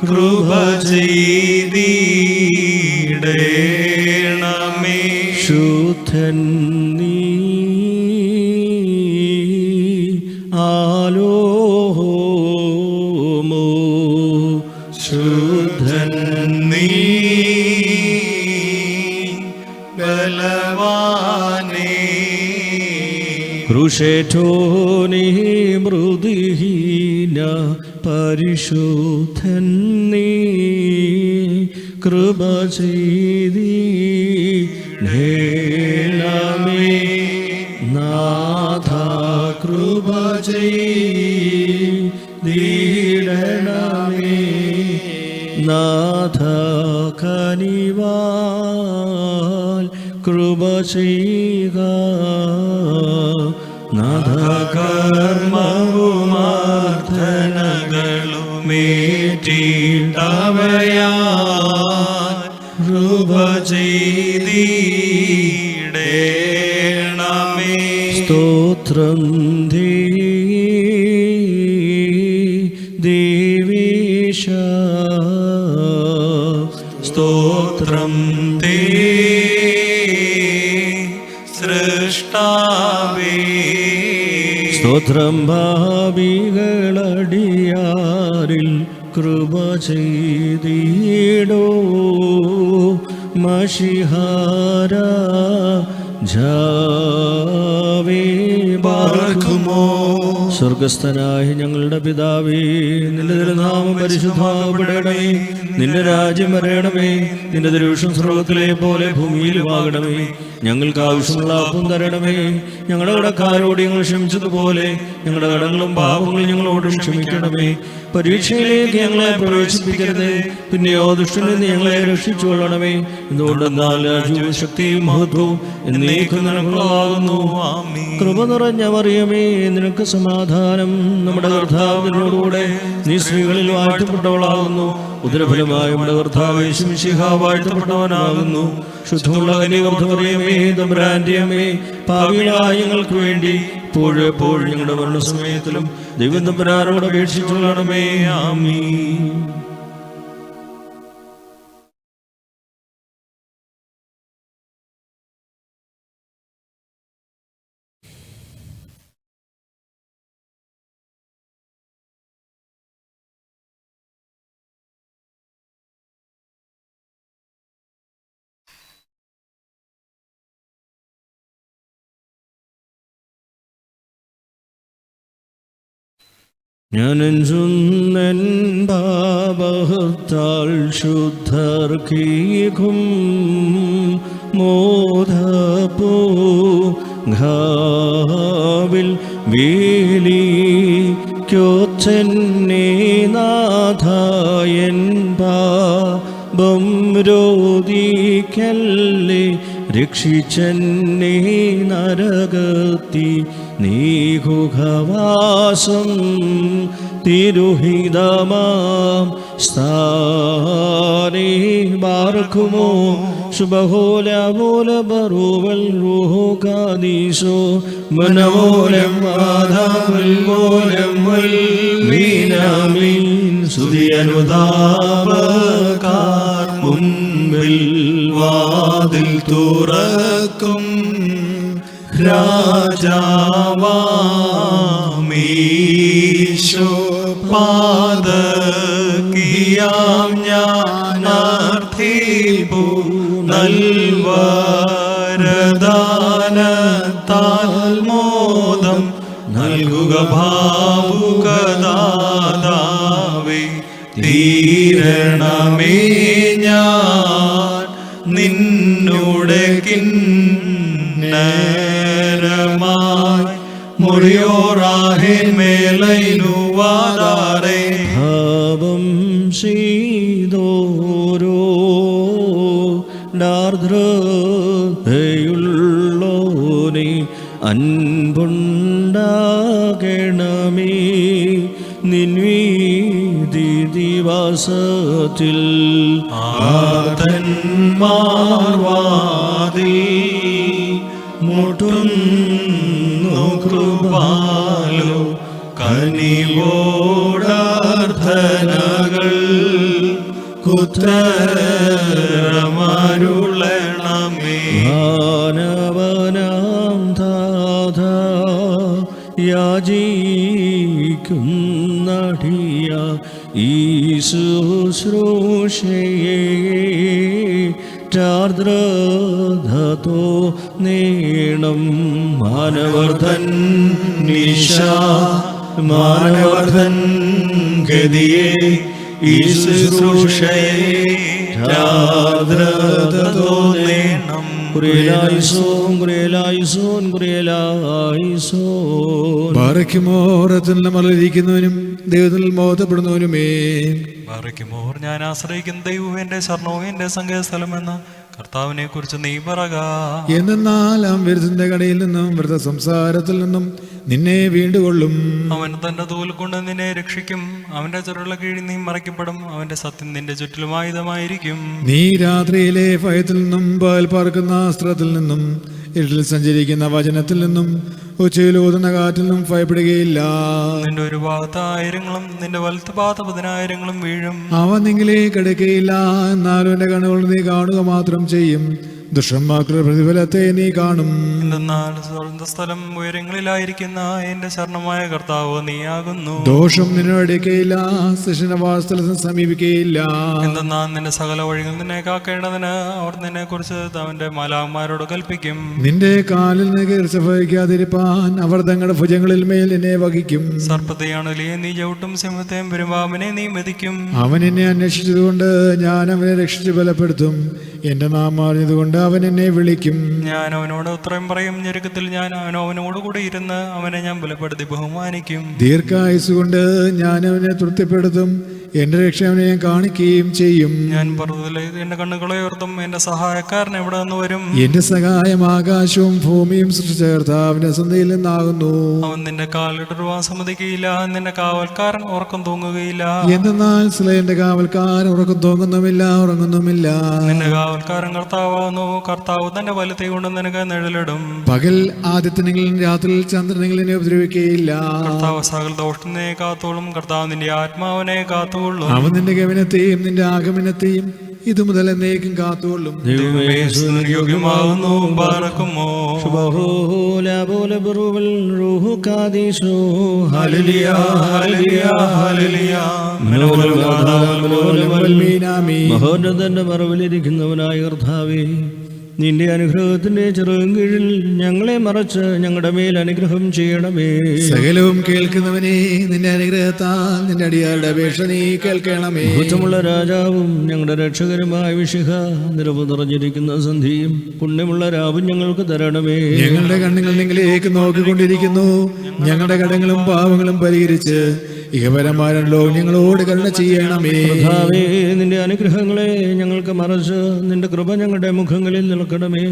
കൃപ ചെയ്തിടേണമേ. ശുദ്ധൻ നീ ആലോഹോമോ, ശുദ്ധൻ നീ ബലവാനേ, ക്രൂശേറ്റോനീ മൃദുഹീന, പരിശുദ്ധൻ നീ കൃപ ചെയ്തിടേണമേ. നാഥ കൃപ ചെയ്തിടണമേ. നാഥ കനിവാൽ കൃപ ചെയ്യുക. നാഥ കർമ്മവുമാർത്ഥനകളുമേറ്റിട്ടവയാ കൃപ ചെയ്തിടേണമേ. സ്തോത്രം ദേവീശ, സ്തോത്രം തേ സൃഷ്ടാവേ. സ്തോത്രം ഭാവികളടിയാരിൽ കൃപ ചെയ്തിടോ. മഷിഹാര ജാവേ പാർക്കുമോ. സ്വർഗസ്ഥനായ ഞങ്ങളുടെ പിതാവേ, നിന്റെ തിരുനാമം പരിശുദ്ധമാകപ്പെടണമേ. നിന്റെ രാജ്യം വരണമേ. നിന്റെ തിരുവിഷ്ടം സ്വർഗ്ഗത്തിലെ പോലെ ഭൂമിയിലുമാകണമേ. ഞങ്ങൾക്ക് ആവശ്യമുള്ള അപ്പം തരണമേ. ഞങ്ങളുടെ കടക്കാരോട് ഞങ്ങൾ ക്ഷമിച്ചതുപോലെ ഞങ്ങളുടെ കടങ്ങളും പാപങ്ങളും ഞങ്ങളോടും ക്ഷമിക്കണമേ. പരീക്ഷയിലേക്ക് ഞങ്ങളെ പ്രവേശിപ്പിക്കരുത്, പിന്നെയോ ദുഷ്ടനിൽ നിന്ന് ഞങ്ങളെ രക്ഷിച്ചുകൊള്ളണമേ. എന്തുകൊണ്ടെന്നാൽ രാജ്യവും ശക്തിയും മഹത്വവും എന്നേക്കും നിനക്കുള്ളതാകുന്നു. കൃപ നിറഞ്ഞ മറിയമേ, നിനക്ക് സമാധാനം. നമ്മുടെ കർത്താവിനോടുകൂടെ നീ സ്ത്രീകളിൽ വാഴ്ത്തപ്പെട്ടവളാകുന്നു. ഉദരഫലമായ നമ്മുടെ കർത്താവ് യേശു മിശിഹാ വാഴ്ത്തപ്പെട്ടവനാകുന്നു. ശുദ്ധമുള്ള കന്യകമറിയമേ, തമ്പുരാന്റെ അമ്മേ, പാപികളായ ഞങ്ങൾക്ക് വേണ്ടി ഇപ്പോഴും എപ്പോഴും ഞങ്ങളുടെ മരണസമയത്തിലും ദൈവം തമ്പുരാനോട് അപേക്ഷിച്ചുകൊള്ളണമേ. ആമീൻ. ഞാനെഞ്ചുന്നൻ പാപത്താൽ ശുദ്ധർക്കീകും മോദപോ ഘാവിൽ വേലി ക്യോച്ചെന്നെ നാഥായൻ പാപം രോധിക്കല്ലേ രക്ഷിച്ചെന്നെ നരകത്തി നീഹുഖവാസം തിരുഹിതമാം സ്ഥാനേ ബാർക്കുമോ ശുഭഹോല ബറുവൽ റൂഹു കാദീശോ മനമോലം വാദാവൽ മോലം വൽ മീനാമീൻ സ്തുതിയനുതാപകാർ മുൻപിൽ വാതിൽ തുറക്കും രാജാവാമീശോ പാദകിയാം ഞാനർത്ഥിപ്പു നൽവരദാനത്താൽ മോദം നൽകുക ഭാവുകദാതാവേ തീരണമേ ഞാൻ നിന്നുടെ കിന്നരമായി മുറിയോറാഹിൻ മേലൈനുവാദാരേ ഭാവം ചെയ്തോരോ ുള്ളോനെ അൻപുണ്ടാകണമേ നിൻവീതി ദിവസത്തിൽ ആതന്മാർവാതിൽ മുട്ടുന്നു കൃപാലോ കനിവോടാർത്ഥനകൾ കുത്തരമരുളണമേ മാനവനാം താഥ യാചിക്കുന്നടിയ ഈ ശുശ്രൂഷയെ ചാർദ്രധതോ നേണം മാനവർദ്ധൻ നിശ മാനവർദ്ധൻ ഗതിയെ ഈ ശുശ്രൂഷയെ ചാദ്രതോ നേണം കുറിയലായിസോൻ കുറിയലായിസോൻ കുറിയലായിസോൻ ബാറയ്ക്കുമോറത്തിൽ നമ്മളിരിക്കുന്നവനും ദൈവത്തിൽ മോഹപ്പെടുന്നവനുമേ ബാറയ്ക്കുമോർ ഞാൻ ആശ്രയിക്കുന്ന ദൈവം എന്റെ ശരണവും എന്റെ സങ്കേതസ്ഥലമെന്ന് കർത്താവിനെ കുറിച്ച് നീ പറക. എന്നാൽ അവൻ വിരുദ്ധന്റെ കടയിൽ നിന്നും വ്രത സംസാരത്തിൽ നിന്നും നിന്നെ വീണ്ടുകൊള്ളും. അവൻ തന്റെ തോൽ കൊണ്ട് നിന്നെ രക്ഷിക്കും. അവന്റെ ചെറുള്ള കീഴിൽ നീ മറയ്ക്കപ്പെടും. അവന്റെ സത്യം നിന്റെ ചുറ്റിലും ആയുധമായിരിക്കും. നീ രാത്രിയിലെ ഭയത്തിൽ നിന്നും പകൽ പാർക്കുന്ന അസ്ത്രത്തിൽ നിന്നും ഇരുട്ടിൽ സഞ്ചരിക്കുന്ന വചനത്തിൽ നിന്നും ഉച്ചയിൽ ഊതുന്ന കാറ്റിൽ നിന്നും ഭയപ്പെടുകയില്ല. നിന്റെ ഒരു ഭാഗത്ത് 1000 നിന്റെ വലത്ത് ഭാഗത്ത് 10,000 വീഴും. അവൻ നിങ്ങളിലേക്ക് അടുക്കയില്ല. എന്നാലും എന്റെ കണ്ണുകൾ നീ കാണുക മാത്രം ചെയ്യും. ദുഷ്ടന്മാരുടെ പ്രതിഫലത്തെ നീ കാണും. എന്തെന്നാൽ സ്വന്തസ്ഥലം ഉയരങ്ങളിലായിരിക്കുന്ന എന്റെ ശരണമായ കർത്താവ് നീയാകുന്നു. ദോഷം നിന്നോടേക്കയില്ല. ശിഷ്യനവാസസ്ഥലത്ത് സമീപിക്കുകയില്ല. എന്തെന്നാൽ നിന്റെ സകല വഴികൾ നിന്നെ കാക്കേണ്ടതിന് അവർ നിന്നെ കുറിച്ച് അവന്റെ മാലാഖമാരോട് കൽപ്പിക്കും. നിന്റെ കാലിൽ നിന്ന് കീർച്ച വഹിക്കാതിരിപ്പാൻ അവർ തങ്ങളുടെ ഭുജങ്ങളിൽ മേൽ എന്നെ വഹിക്കും. സർപ്പത്തെയാണല്ലേ നീ ചവിട്ടും, സിംഹത്തെയും പെരുമ്പാമ്പിനെ നീ മെതിക്കും. അവൻ എന്നെ അന്വേഷിച്ചതുകൊണ്ട് ഞാൻ അവനെ രക്ഷിച്ച് ബലപ്പെടുത്തും. എന്റെ നാമം അറിഞ്ഞതുകൊണ്ട് അവൻ എന്നെ വിളിക്കും. ഞാൻ അവനോട് ഉത്തരം പറയും. ഞെരുക്കത്തിൽ ഞാൻ അവനോട് കൂടെ ഇരുന്ന് അവനെ ഞാൻ ബലപ്പെടുത്തി ബഹുമാനിക്കും. ദീർഘായുസ് കൊണ്ട് ഞാൻ അവനെ തൃപ്തിപ്പെടുത്തും. എന്റെ രക്ഷ അവനെ ഞാൻ കാണിക്കുകയും ചെയ്യും. ഞാൻ പർവ്വതത്തിലേക്ക് എന്റെ കണ്ണുകളെ ഉയർത്തും. എന്റെ സഹായക്കാരൻ എവിടെ നിന്ന് വരും? എന്റെ സഹായം ആകാശവും ഭൂമിയും സൃഷ്ടിച്ച കർത്താവിന്റെ സന്ധിയിൽ നിന്നാകുന്നു. അവൻ നിന്റെ കാലിടുവാൻ സമ്മതിക്കുകയില്ല. നിന്റെ കാവൽക്കാരൻ ഉറക്കം തൂങ്ങുകയില്ല. എന്തെന്നാൽ സ്ലേന്റെ കാവൽക്കാരൻ ഉറക്കം തൂങ്ങുന്നുമില്ല, ഉറങ്ങുന്നുമില്ല. നിന്റെ കാവൽക്കാരൻ കർത്താവാകുന്നു. കർത്താവ് തന്റെ വലത്തെ കൊണ്ട് നിനക്ക് നിഴലിടും. പകൽ ആദിത്യനെങ്കിലും രാത്രിയിൽ ചന്ദ്രനെങ്കിലും ഉപദ്രവിക്കുകയില്ല. കർത്താവ് സകല ദോഷത്തിനെ കാത്തോളും. കർത്താവ് നിന്റെ ആത്മാവിനെ കാത്തോളും. അവൻ നിന്റെ ഗമനത്തെയും നിന്റെ ആഗമനത്തെയും ഇതു മുതൽ എന്നേക്കും കാത്തോളും. യോഗ്യമാകുന്നു. ബാറക്കുമോ മഹോന്നതന്റെ മറവിലിരിക്കുന്നവനായ കർത്താവേ, നിന്റെ അനുഗ്രഹത്തിന്റെ ചെറുകും കീഴിൽ ഞങ്ങളെ മറച്ച് ഞങ്ങളുടെ മേൽ അനുഗ്രഹം ചെയ്യണമേ. സകലവും കേൾക്കുന്നവനെ, നിന്റെ അനുഗ്രഹത്താൽ നിന്റെ അടിയാരുടെ അപേക്ഷ നീ കേൾക്കണമേ. കുറ്റമുള്ള രാജാവും ഞങ്ങളുടെ രക്ഷകരുമായ വിശിഖ, നിറവ് നിറഞ്ഞിരിക്കുന്ന സന്ധിയും പുണ്യമുള്ള രാവും ഞങ്ങൾക്ക് തരണമേ. ഞങ്ങളുടെ കണ്ണുകൾ നിങ്ങളിലേക്ക് നോക്കിക്കൊണ്ടിരിക്കുന്നു. ഞങ്ങളുടെ കടങ്ങളും പാവങ്ങളും പരിഹരിച്ച് ഇഹപരമാരല്ലോ ഞങ്ങളോട് കരുണ ചെയ്യണമേ. കർത്താവേ, നിന്റെ അനുഗ്രഹങ്ങളെ ഞങ്ങൾക്ക് മറച്ച് നിന്റെ കൃപ ഞങ്ങളുടെ മുഖങ്ങളിൽ നിൽക്കണമേ.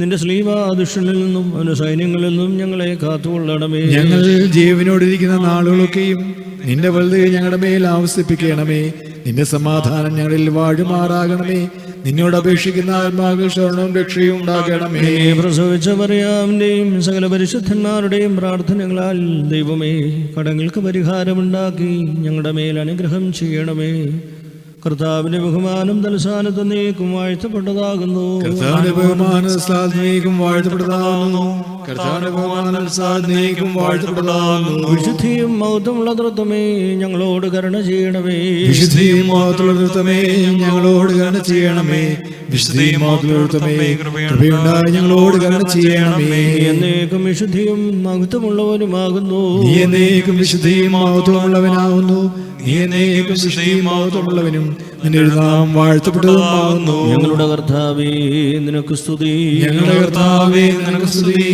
നിന്റെ സ്ലീവ ദുഷ്ടനിൽ നിന്നും അവന്റെ സൈന്യങ്ങളിൽ നിന്നും ഞങ്ങളെ കാത്തുകൊള്ളണമേ. ഞങ്ങൾ ജീവനോടിരിക്കുന്ന നാളുകളൊക്കെയും നിന്റെ വലുത് ഞങ്ങളുടെ മേൽ ആവസിപ്പിക്കണമേ. നിന്റെ സമാധാനം ഞങ്ങളിൽ വാഴുമാറാകണമേ. നിന്നോട് അപേക്ഷിക്കുന്ന ആത്മാക്കൾ ശരണവും രക്ഷയും ഉണ്ടാകണമേ. പ്രസവിച്ച മറിയാമിന്റെയും സകല പരിശുദ്ധന്മാരുടെയും പ്രാർത്ഥനകളാൽ ദൈവമേ, കടങ്ങൾക്ക് പരിഹാരമുണ്ടാക്കി ഞങ്ങളുടെ മേൽ അനുഗ്രഹം ചെയ്യണമേ. കർത്താവിന്റെ ബഹുമാനം തലസ്ഥാനത്ത് നീക്കും വാഴ്ത്തപ്പെട്ടതാകുന്നു. കർത്താവിന്റെ ബഹുമാനം സാധനീക്കും വാഴ്ത്തപ്പെട്ടതാകുന്നു. കർത്താവിന്റെ ബഹുമാനം സാധനീക്കും വാഴ്ത്തപ്പെട്ടതാകുന്നു. വിശുദ്ധിയും മഹത്വമുള്ള തൃത്വമേ, ഞങ്ങളോട് കരുണ ചെയ്യണമേ. വിശുദ്ധിയും മഹത്വമുള്ള തൃത്വമേ, ഞങ്ങളോട് കരുണ ചെയ്യണമേ. വിശുദ്ധിയും മഹത്വമുള്ള തൃത്വമേ, കൃപയുണ്ടായി ഞങ്ങളോട് കരുണ ചെയ്യണമേ. എന്നേക്കും വിശുദ്ധിയും മഹത്വമുള്ളവനുമാകുന്നു. നീ എന്നേക്കും വിശുദ്ധിയും മഹത്വമുള്ളവനാകുന്നു. നീ എന്നേക്കും വിശുദ്ധിയും മഹത്വമുള്ളവനും നിന്റെ നാമം വാഴ്ത്തപ്പെട്ടതുമാകുന്നു. ഞങ്ങളുടെ കർത്താവേ, നിനക്ക് സ്തുതി. ഞങ്ങളുടെ കർത്താവേ, നിനക്ക് സ്തുതി.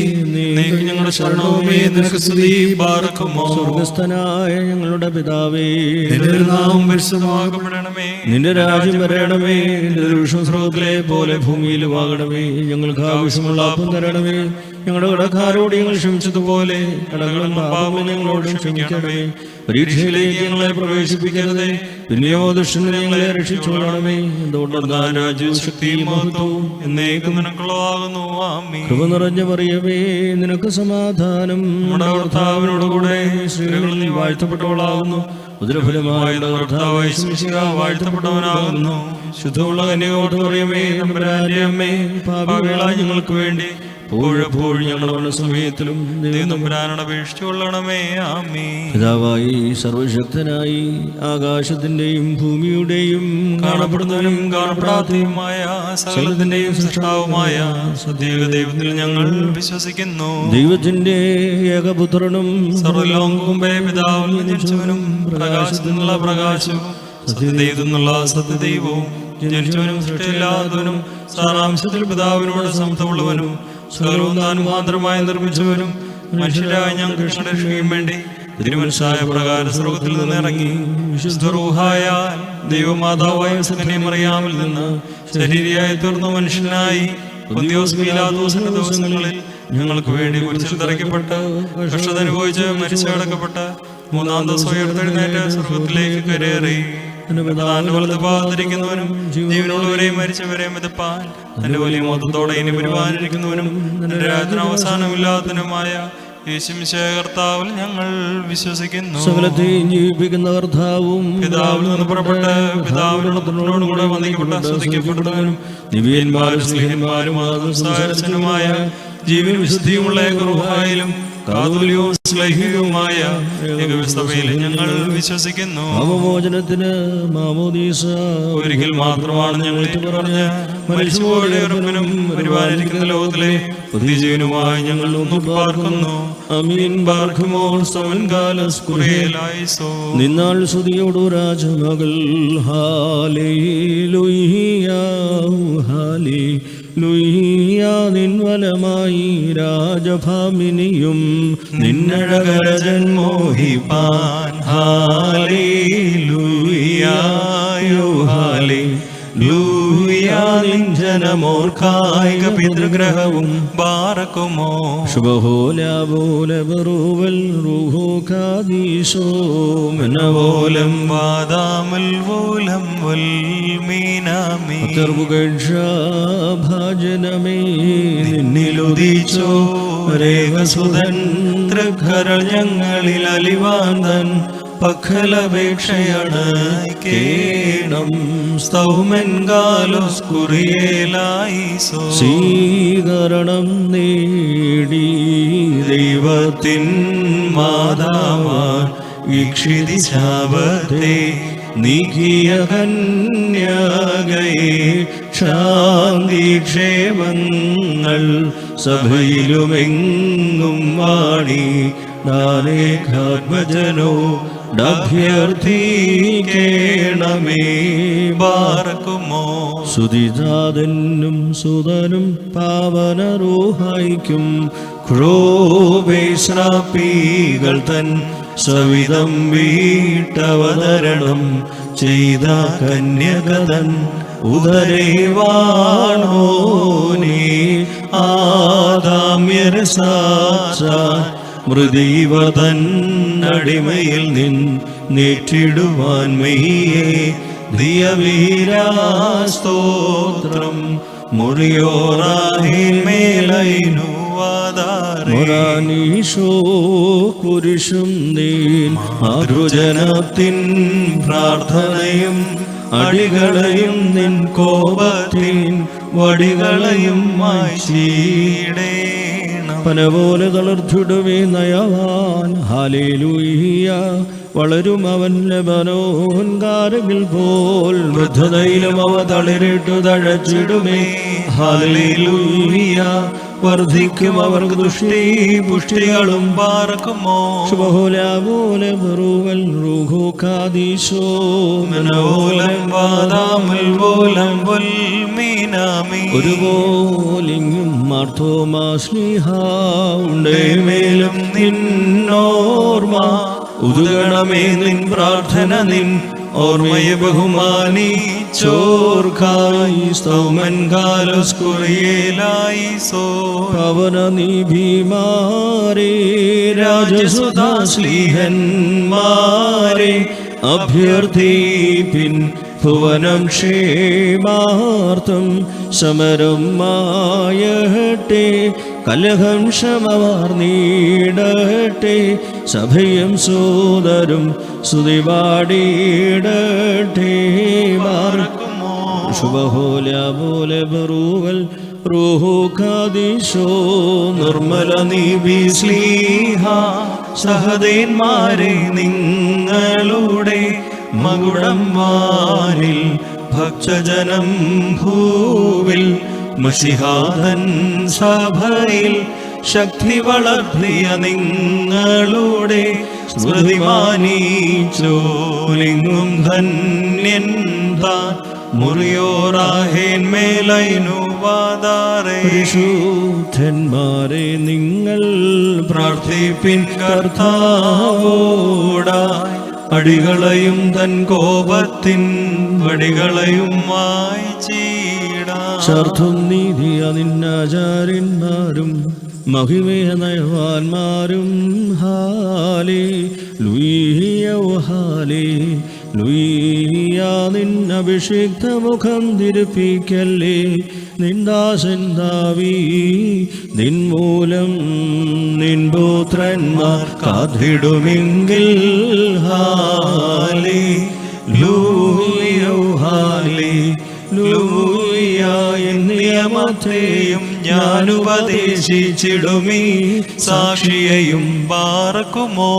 ഞങ്ങളുടെ ശരണവുമേ, നിനക്ക് സ്തുതി. ബാറക്കുമോ. സ്വർഗസ്ഥനായ ഞങ്ങളുടെ പിതാവേ, നിന്റെ നാമം പരിശുദ്ധമാകപ്പെടണമേ. നിന്റെ രാജ്യം വരണമേ. നിന്റെ ദൃശ്യം സ്രോതത്തിലെ പോലെ ഭൂമിയിലും ആകണമേ. ഞങ്ങൾക്ക് ആവശ്യമുള്ള അപ്പം തരണമേ. ഞങ്ങളുടെ കടക്കാരോട് ഞങ്ങൾ ക്ഷമിച്ചതുപോലെ കടകളും പാപങ്ങളും ഞങ്ങളോടും ക്ഷമിക്കണമേ. പരീക്ഷയിലേക്ക് ഞങ്ങളെ പ്രവേശിപ്പിക്കരുതേ, പിന്നെയോ ദുഷ്ടനെ ഞങ്ങളെ രക്ഷിച്ചോളണമേ. എന്തുകൊണ്ടെന്നാൽ രാജ്യവും ശക്തിയും മഹത്വവും എന്നേക്കും നിനക്കുള്ളതാകുന്നു. ആമേൻ. കൃപ നിറഞ്ഞ മറിയമേ, നിനക്ക് സമാധാനം. നമ്മുടെ കർത്താവിനോടുകൂടെ സ്ത്രീകളിൽ വാഴ്ത്തപ്പെട്ടവളാകുന്നു. ഉദരഫലമായ കർത്താവായ യേശുമിശിഹ വാഴ്ത്തപ്പെട്ടവനാകുന്നു. ശുദ്ധമുള്ള കന്യകയോട് മറിയമേ, തമ്പുരാന്റെ അമ്മേ, പാപികളായ ഞങ്ങൾക്ക് വേണ്ടി എപ്പോഴും ഞങ്ങളുടെ സമയത്തിലും അപേക്ഷിച്ചുകൊള്ളണമേ. ആമേൻ. പിതാവായി സർവശക്തനായി ആകാശത്തിന്റെയും ഭൂമിയുടെയും കാണപ്പെടുന്നവനും കാണപ്പെടാത്തതുമായ സകലത്തിന്റെയും സൃഷ്ടാവുമായ സത്യേക ദൈവത്തിൽ ഞങ്ങൾ വിശ്വസിക്കുന്നു. ദൈവത്തിന്റെ ഏകപുത്രനും സർവ്വലോകമുമ്പേ പിതാവിൽ ജനിച്ചവനും പ്രകാശത്തിൽ നിന്നുള്ള പ്രകാശവും സത്യദൈവത്തിൽ നിന്നുള്ള സത്യദൈവവും ജനിച്ചവനും സൃഷ്ടിയില്ലാത്തവനും സാരാംശത്തിൽ പിതാവിനോട് സമത്വമുള്ളവനും സകലവും താൻ മുഖാന്തരമായി നിർമ്മിച്ചവനും മനുഷ്യരായ ഞങ്ങൾക്ക് രക്ഷയും വേണ്ടി തിരുമനസ്സായ പ്രകാരം സ്വർഗ്ഗത്തിൽ നിന്ന് ഇറങ്ങി വിശുദ്ധ റൂഹായാൽ ദൈവമാതാവായ മറിയാമിൽ നിന്ന് ശരീരിയായി തീർന്ന മനുഷ്യനായി പൊന്തിയോസ് പീലാത്തോസിന്റെ ദിവസങ്ങളിൽ ഞങ്ങൾക്ക് വേണ്ടി കുരിശിൽ തറയ്ക്കപ്പെട്ട് കഷ്ടത അനുഭവിച്ച് മരിച്ചടക്കപ്പെട്ട് മൂന്നാം ദിവസം ഉയർത്തെഴുന്നേറ്റ് സ്വർഗ്ഗത്തിലേക്ക് കരേറി വലതുഭാഗത്തിരിക്കുന്നവനും ജീവനുള്ളവരെയും മരിച്ചവരെയും മെതപ്പാൻ തന്റെ വലിയ മൊത്തത്തോടെ ഇനി വരുവാനിരിക്കുന്നവനും തന്റെ രാജ്യത്തിന് അവസാനമില്ലാത്തതിനുമായ യേശുമിശിഹായ കർത്താവിൽ ഞങ്ങൾ വിശ്വസിക്കുന്നു. സകലത്തെയും ജീവിപ്പിക്കുന്ന കർത്താവും പിതാവിൽ നിന്ന് പുറപ്പെട്ട് പിതാവിനോടുകൂടെ വന്ദിക്കപ്പെട്ട സ്തുതിക്കപ്പെടുന്നവനും ദിവ്യന്മാരും സ്നേഹന്മാരും സംസാരിച്ചനുമായ ജീവൻ വിശുദ്ധിയുമുള്ള റൂഹായിലും കാതോലികവും ശ്ലൈഹികവുമായ ഏകസഭയിൽ ഞങ്ങൾ വിശ്വസിക്കുന്നു. അവമോചനത്തിന് മാമോദീസ ഒരിക്കൽ മാത്രമാണ് ഞങ്ങൾ പറഞ്ഞ് മരിച്ചുപോയ ഉറപ്പിനും വരുവാനിരിക്കുന്ന ലോകത്തിലെ പുതിയ ജീവനുമായി ഞങ്ങൾ നോക്കി പാർക്കുന്നു. അമീൻ. ബാർക്കുമോ സവൻകാലസ് കുറിയലായിസോ. നിന്നാൾ സ്തുതിയോടു രാജമകൾ ഹാലേലൂയ ഹാലേലൂയ. നിൻവലമായി രാജഭാമിനിയും നിന്നഴകരജൻ മോഹിപ്പാൻ ഹാലേലൂയ ഹാലേലൂയ. നിൻ ജനമോർക്കായിക പിതൃഗ്രഹവും ബാറക്കുമോ. ശുഭഹോലോലബറൂവൽ റൂഹോ കാദീശോ മനവോലം വാദാമൽ വോലം വൽ മീനാമി. ഭാജനമേ നിന്നിലുദിച്ചോ രേഖസുതൻ തൃക്കരൾ ഞങ്ങളിൽ അലിവാന്തൻ പഖലപേക്ഷയാണ് കേണം സ്തൗമെൻകാലോസ് കുറിയേലായിസോ. സ്വീകരണം നേടി ദൈവത്തിൻ മാതാവാൻ വീക്ഷിതി ശാപത്തെ നീക്കിയ കന്യകയെ ശാന്തിക്ഷേമങ്ങൾ സഭയിലുമെങ്ങും വാണി നാനേകാത്മജനോ അഭ്യർത്ഥിക്കേണമേ. ബാർക്കുമോ സുതിജാതനും സുതനും പാവനറൂഹായിക്കും ക്രോപേശ്രാപ്പികൾ തൻ സവിധം വീട്ടവതരണം ചെയ്ത കന്യകതൻ ഉദരേവാണോനേ ആദാമ്യരസാക്ഷാൽ മൃദീവതൻ അടിമയിൽ നേറ്റിടുവാൻ മെയ്യേ ദിയവീരാസ്തോത്രം മുറിയോറാഹിമേലൈനുവാദാരേശോ കുരിശും നീൻ മാതൃജനത്തിൻ പ്രാർത്ഥനയും അടികളെയും നിൻ കോപത്തിൻ വടികളെയും മായ്ച്ചിടേണം. പനപോലെ തളർത്തിടുവേ നയവാൻ ഹല്ലേലൂയ. വളരും അവൻ ലെബനോൻ കാരകിൽ പോൽ വൃദ്ധതയിലും അവ തളിരിട്ടു തഴച്ചിടുമേ. ഹല്ലേലൂയ. വർദ്ധിക്കും അവർക്ക് ദുഷ്ടി പുഷ്ടികളും. ബാർക്കുമോ ശുഭഹോലാപോലെ ബറുവൽ റൂഹു കാദീശോ മനോലം വാദാമുൽ പോലം വൽമീനാമി. ഒരുപോലിങ്ങും മാർത്തോമാ സ്നേഹ ഉണ്ടേമേലും നിന്നോർമ്മ ഉദുഗണമേ നിൻ പ്രാർത്ഥന നിൻ ഓർമ്മയെ ബഹുമാനിച്ചോർക്കായി സ്തൗമൻ കാലസ്കുറിയേലായി സോ പവന നീ ഭീമാരേ രാജസുധാസ്ലീഹന്മാരെ അഭ്യർത്ഥിപ്പിൻ ഭുവനം ക്ഷേമാർത്ഥം സമരം മായട്ടെ കലഹം ശമവാർന്നീടട്ടെ സഭയും സോദരും സ്തുതിപാടിയിടട്ടെ. ബാർക്കുമോ ശുഭഹോല ബറുവൽ റൂഹു കാദീശോ നിർമ്മല നീബി സ്ലീഹ സഹദേന്മാരെ നിങ്ങളുടെ മകുടം വാരിൽ ഭക്തജനം ഭൂവിൽ മഷിഹാദൻ സഭയിൽ ശക്തി വളർത്തിയ നിങ്ങളുടെ സ്മൃതിമാനിച്ചോലിങ്ങും ധന്യൻ താൻ മുറിയോറാഹേന്മേലൈനുവാദാരേ. പരിശുദ്ധന്മാരെ നിങ്ങൾ പ്രാർത്ഥിപ്പിൻ കർത്താവോടായി അടികളെയും തൻ കോപത്തിൻ വടികളെയും മായ്ച്ചിടാം. ശാർത്തും നീതിയ നിന്നാചാര്യന്മാരും മഹിമയ നയവാന്മാരും ഹാലേ ലൂയ്യ ഹാലേ ലൂയ്യ. നിന്നഭിഷിക്ത മുഖം തിരുപ്പിക്കല്ലേ നിന്ദാസൻ ദാവീ നിൻമൂലം നിൻ പുത്രന്മാർ കാത്തിടുമെങ്കിൽ ഹാലേ ലൂയ്യ ഹാലേ ലൂയ്യ. നിയമത്തെയും ഞാൻ ഉപദേശിച്ചിടുമീ സാക്ഷിയെയും. ബാർക്കുമോ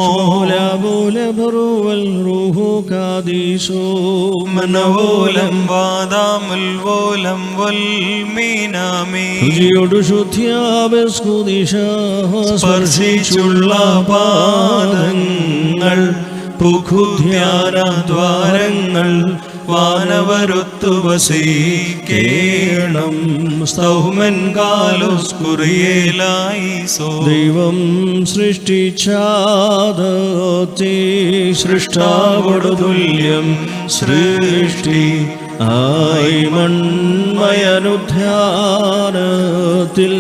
ബറുവൽ റൂഹു കാദീശോ മനോലം വാദാമുൽ പോലം വൽമീനാമി. രുചിയോടു ശുദ്ധ്യാവസ്കുദിശ സ്പർശിച്ചുള്ള പാദങ്ങൾ പുഖുധ്യാനദ്വാരങ്ങൾ വാനവരൊത്തു വസിക്കേണം. സ്തൗമൻ കാലോസ്കുറിയേലായി സോ. ദൈവം സൃഷ്ടിച്ചാദത്തെ സൃഷ്ടാവോടു തുല്യം സൃഷ്ടി ആയി മൺമയനുധ്യാനത്തിൽ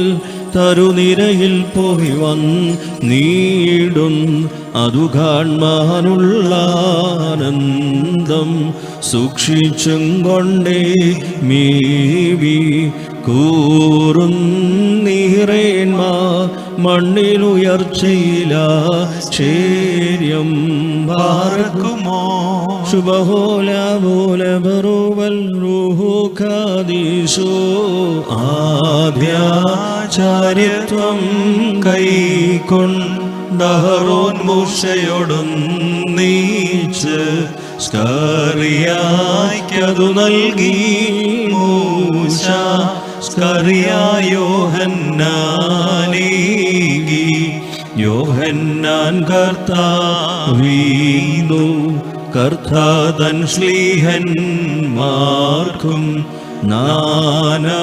തരുനിരയിൽ പോയി വന്നീടും അതു കാൺമാനുള്ള ആനന്ദം സൂക്ഷിച്ചും കൊണ്ടേ മീവി കൂറുന്നീറേന്മാർ മണ്ണിലുയർച്ചയില ശേര്യം. ബാർക്കുമോ ശുഭഹോല ബറുവൽ റൂഹു കാദീശോ ആദ്യാചാര്യത്വം കൈക്കൊണ്ടഹറോൻ മൂശയോടൊന്നീച്ച് സ്കറിയായ്ക്കതു നൽകി മൂശ സ്കറിയായോഹന്നാനേകി യോഹന്നാൻ കർത്താവീന്നു കർത്താതൻ ശ്ലീഹന്മാർക്കും നാനാ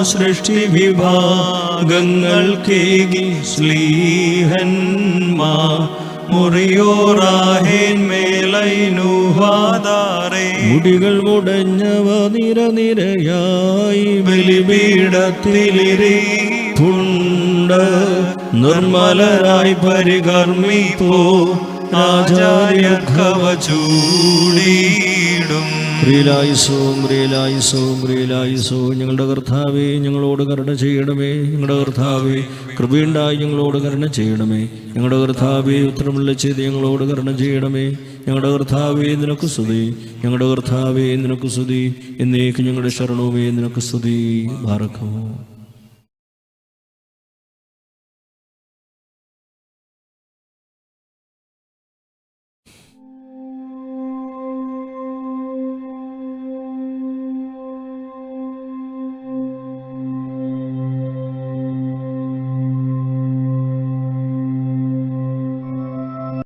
സൃഷ്ടി വിഭാഗങ്ങൾക്കേകി ശ്ലീഹന്മാർ മുറിയോറാഹേൻ മേലൈനുഹാദാറേ മുടികൾ മുടഞ്ഞവ നിരനിരയായി ബലിപീഠത്തിലിരിപ്പുണ്ട് നിർമ്മലരായി പരികർമ്മിപ്പോ ആചാര്യർക്കവ ചൂടിയിടും. ഞങ്ങളുടെ കർത്താവേ ഞങ്ങളോട് കരുണ ചെയ്യണമേ. ഞങ്ങളുടെ കർത്താവേ കൃപയുണ്ടായി ഞങ്ങളോട് കരുണ ചെയ്യണമേ. ഞങ്ങളുടെ കർത്താവേ ഉത്തരമുള്ള ചെയ്ത് ഞങ്ങളോട് കരുണ ചെയ്യണമേ. ഞങ്ങളുടെ കർത്താവേ നിനക്ക് സ്തുതി. ഞങ്ങളുടെ കർത്താവേ നിനക്ക് സ്തുതി. എന്നേക്ക് ഞങ്ങളുടെ ശരണവുമേ നിനക്ക് സ്തുതി. ബാറക്കമോ.